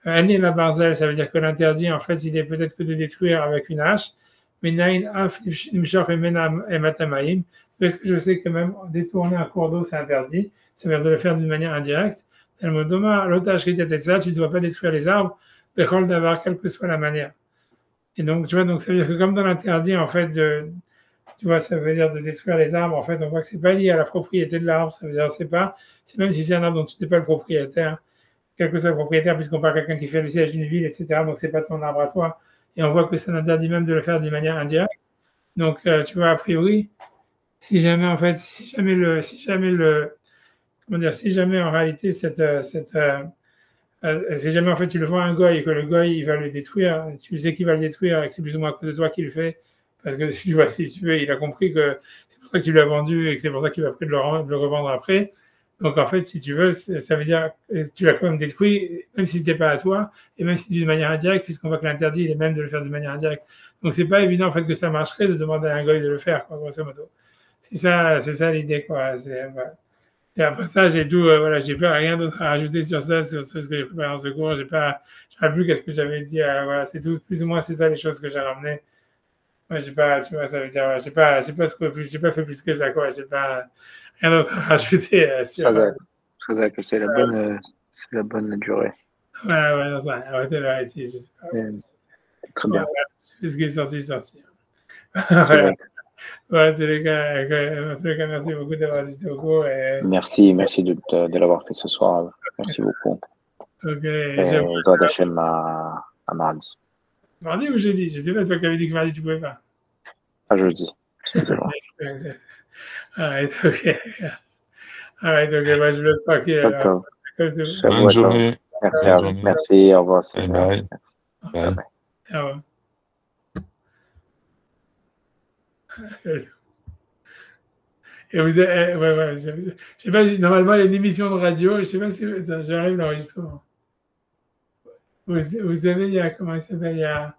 Annie la barzel, ça veut dire que l'interdit, en fait, il est peut-être que de détruire avec une hache. Mais naïn af nimshach ematamaim. Parce que je sais que même détourner un cours d'eau, c'est interdit. Ça veut dire de le faire d'une manière indirecte. Elle me demande, l'otage qui était ça, tu ne dois pas détruire les arbres. Bechol Davar, quelle que soit la manière. Et donc, tu vois, donc ça veut dire que comme dans l'interdit, en fait, tu vois, ça veut dire de détruire les arbres, en fait, on voit que c'est pas lié à la propriété de l'arbre, ça veut dire c'est même si c'est un arbre dont tu n'es pas le propriétaire, quel que soit le propriétaire, puisqu'on parle de quelqu'un qui fait le siège d'une ville, etc., donc c'est pas ton arbre à toi. Et on voit que ça n'interdit même de le faire d'une manière indirecte. Donc, tu vois, a priori, si jamais, en fait, comment dire, si jamais en réalité si jamais en fait tu le vends à un goy et que le goy il va le détruire, tu sais qu'il va le détruire et que c'est plus ou moins à cause de toi qu'il le fait, parce que tu vois, si tu veux, il a compris que c'est pour ça que tu l'as vendu et que c'est pour ça qu'il va après de le revendre après. Donc en fait, si tu veux, ça veut dire que tu l'as quand même détruit, même si c'était pas à toi, et même si d'une manière indirecte, puisqu'on voit que l'interdit il est même de le faire d'une manière indirecte. Donc c'est pas évident en fait que ça marcherait de demander à un goy de le faire, quoi, grosso modo. C'est ça l'idée, quoi. Voilà. Et après ça, j'ai tout, voilà, j'ai pas rien d'autre à rajouter sur ça, sur ce que j'ai préparé en secours. Je sais plus qu'est-ce que j'avais dit. Voilà, c'est tout, plus ou moins, c'est ça les choses que j'ai ramenées. Ouais, j'ai pas, tu vois, ça veut dire, ouais, j'ai pas fait plus que ça, quoi. J'ai pas rien d'autre à rajouter sur. Très exact, c'est la bonne durée. Voilà, ouais, non, ça, arrêtez la vérité, je sais pas. Très bien. Ouais, ce qui est sorti. Très Ouais. Ouais, en tous les cas, merci beaucoup d'avoir assisté au cours. Merci de l'avoir fait ce soir. Merci beaucoup. Zod Hashem à mardi. Mardi ou jeudi? Je sais pas, toi qui avais dit que mardi tu pouvais pas. Ah, jeudi. Excusez-moi. Alright, ok. Alright, ok, bah, je laisse tranquille. Bonne journée. Merci à vous. Merci, au revoir. Bye bye. Bye. Au revoir. Et vous ouais, je sais pas, normalement il y a une émission de radio, je sais pas si j'arrive l'enregistrement. Vous savez, il y a, comment il s'appelle, il y a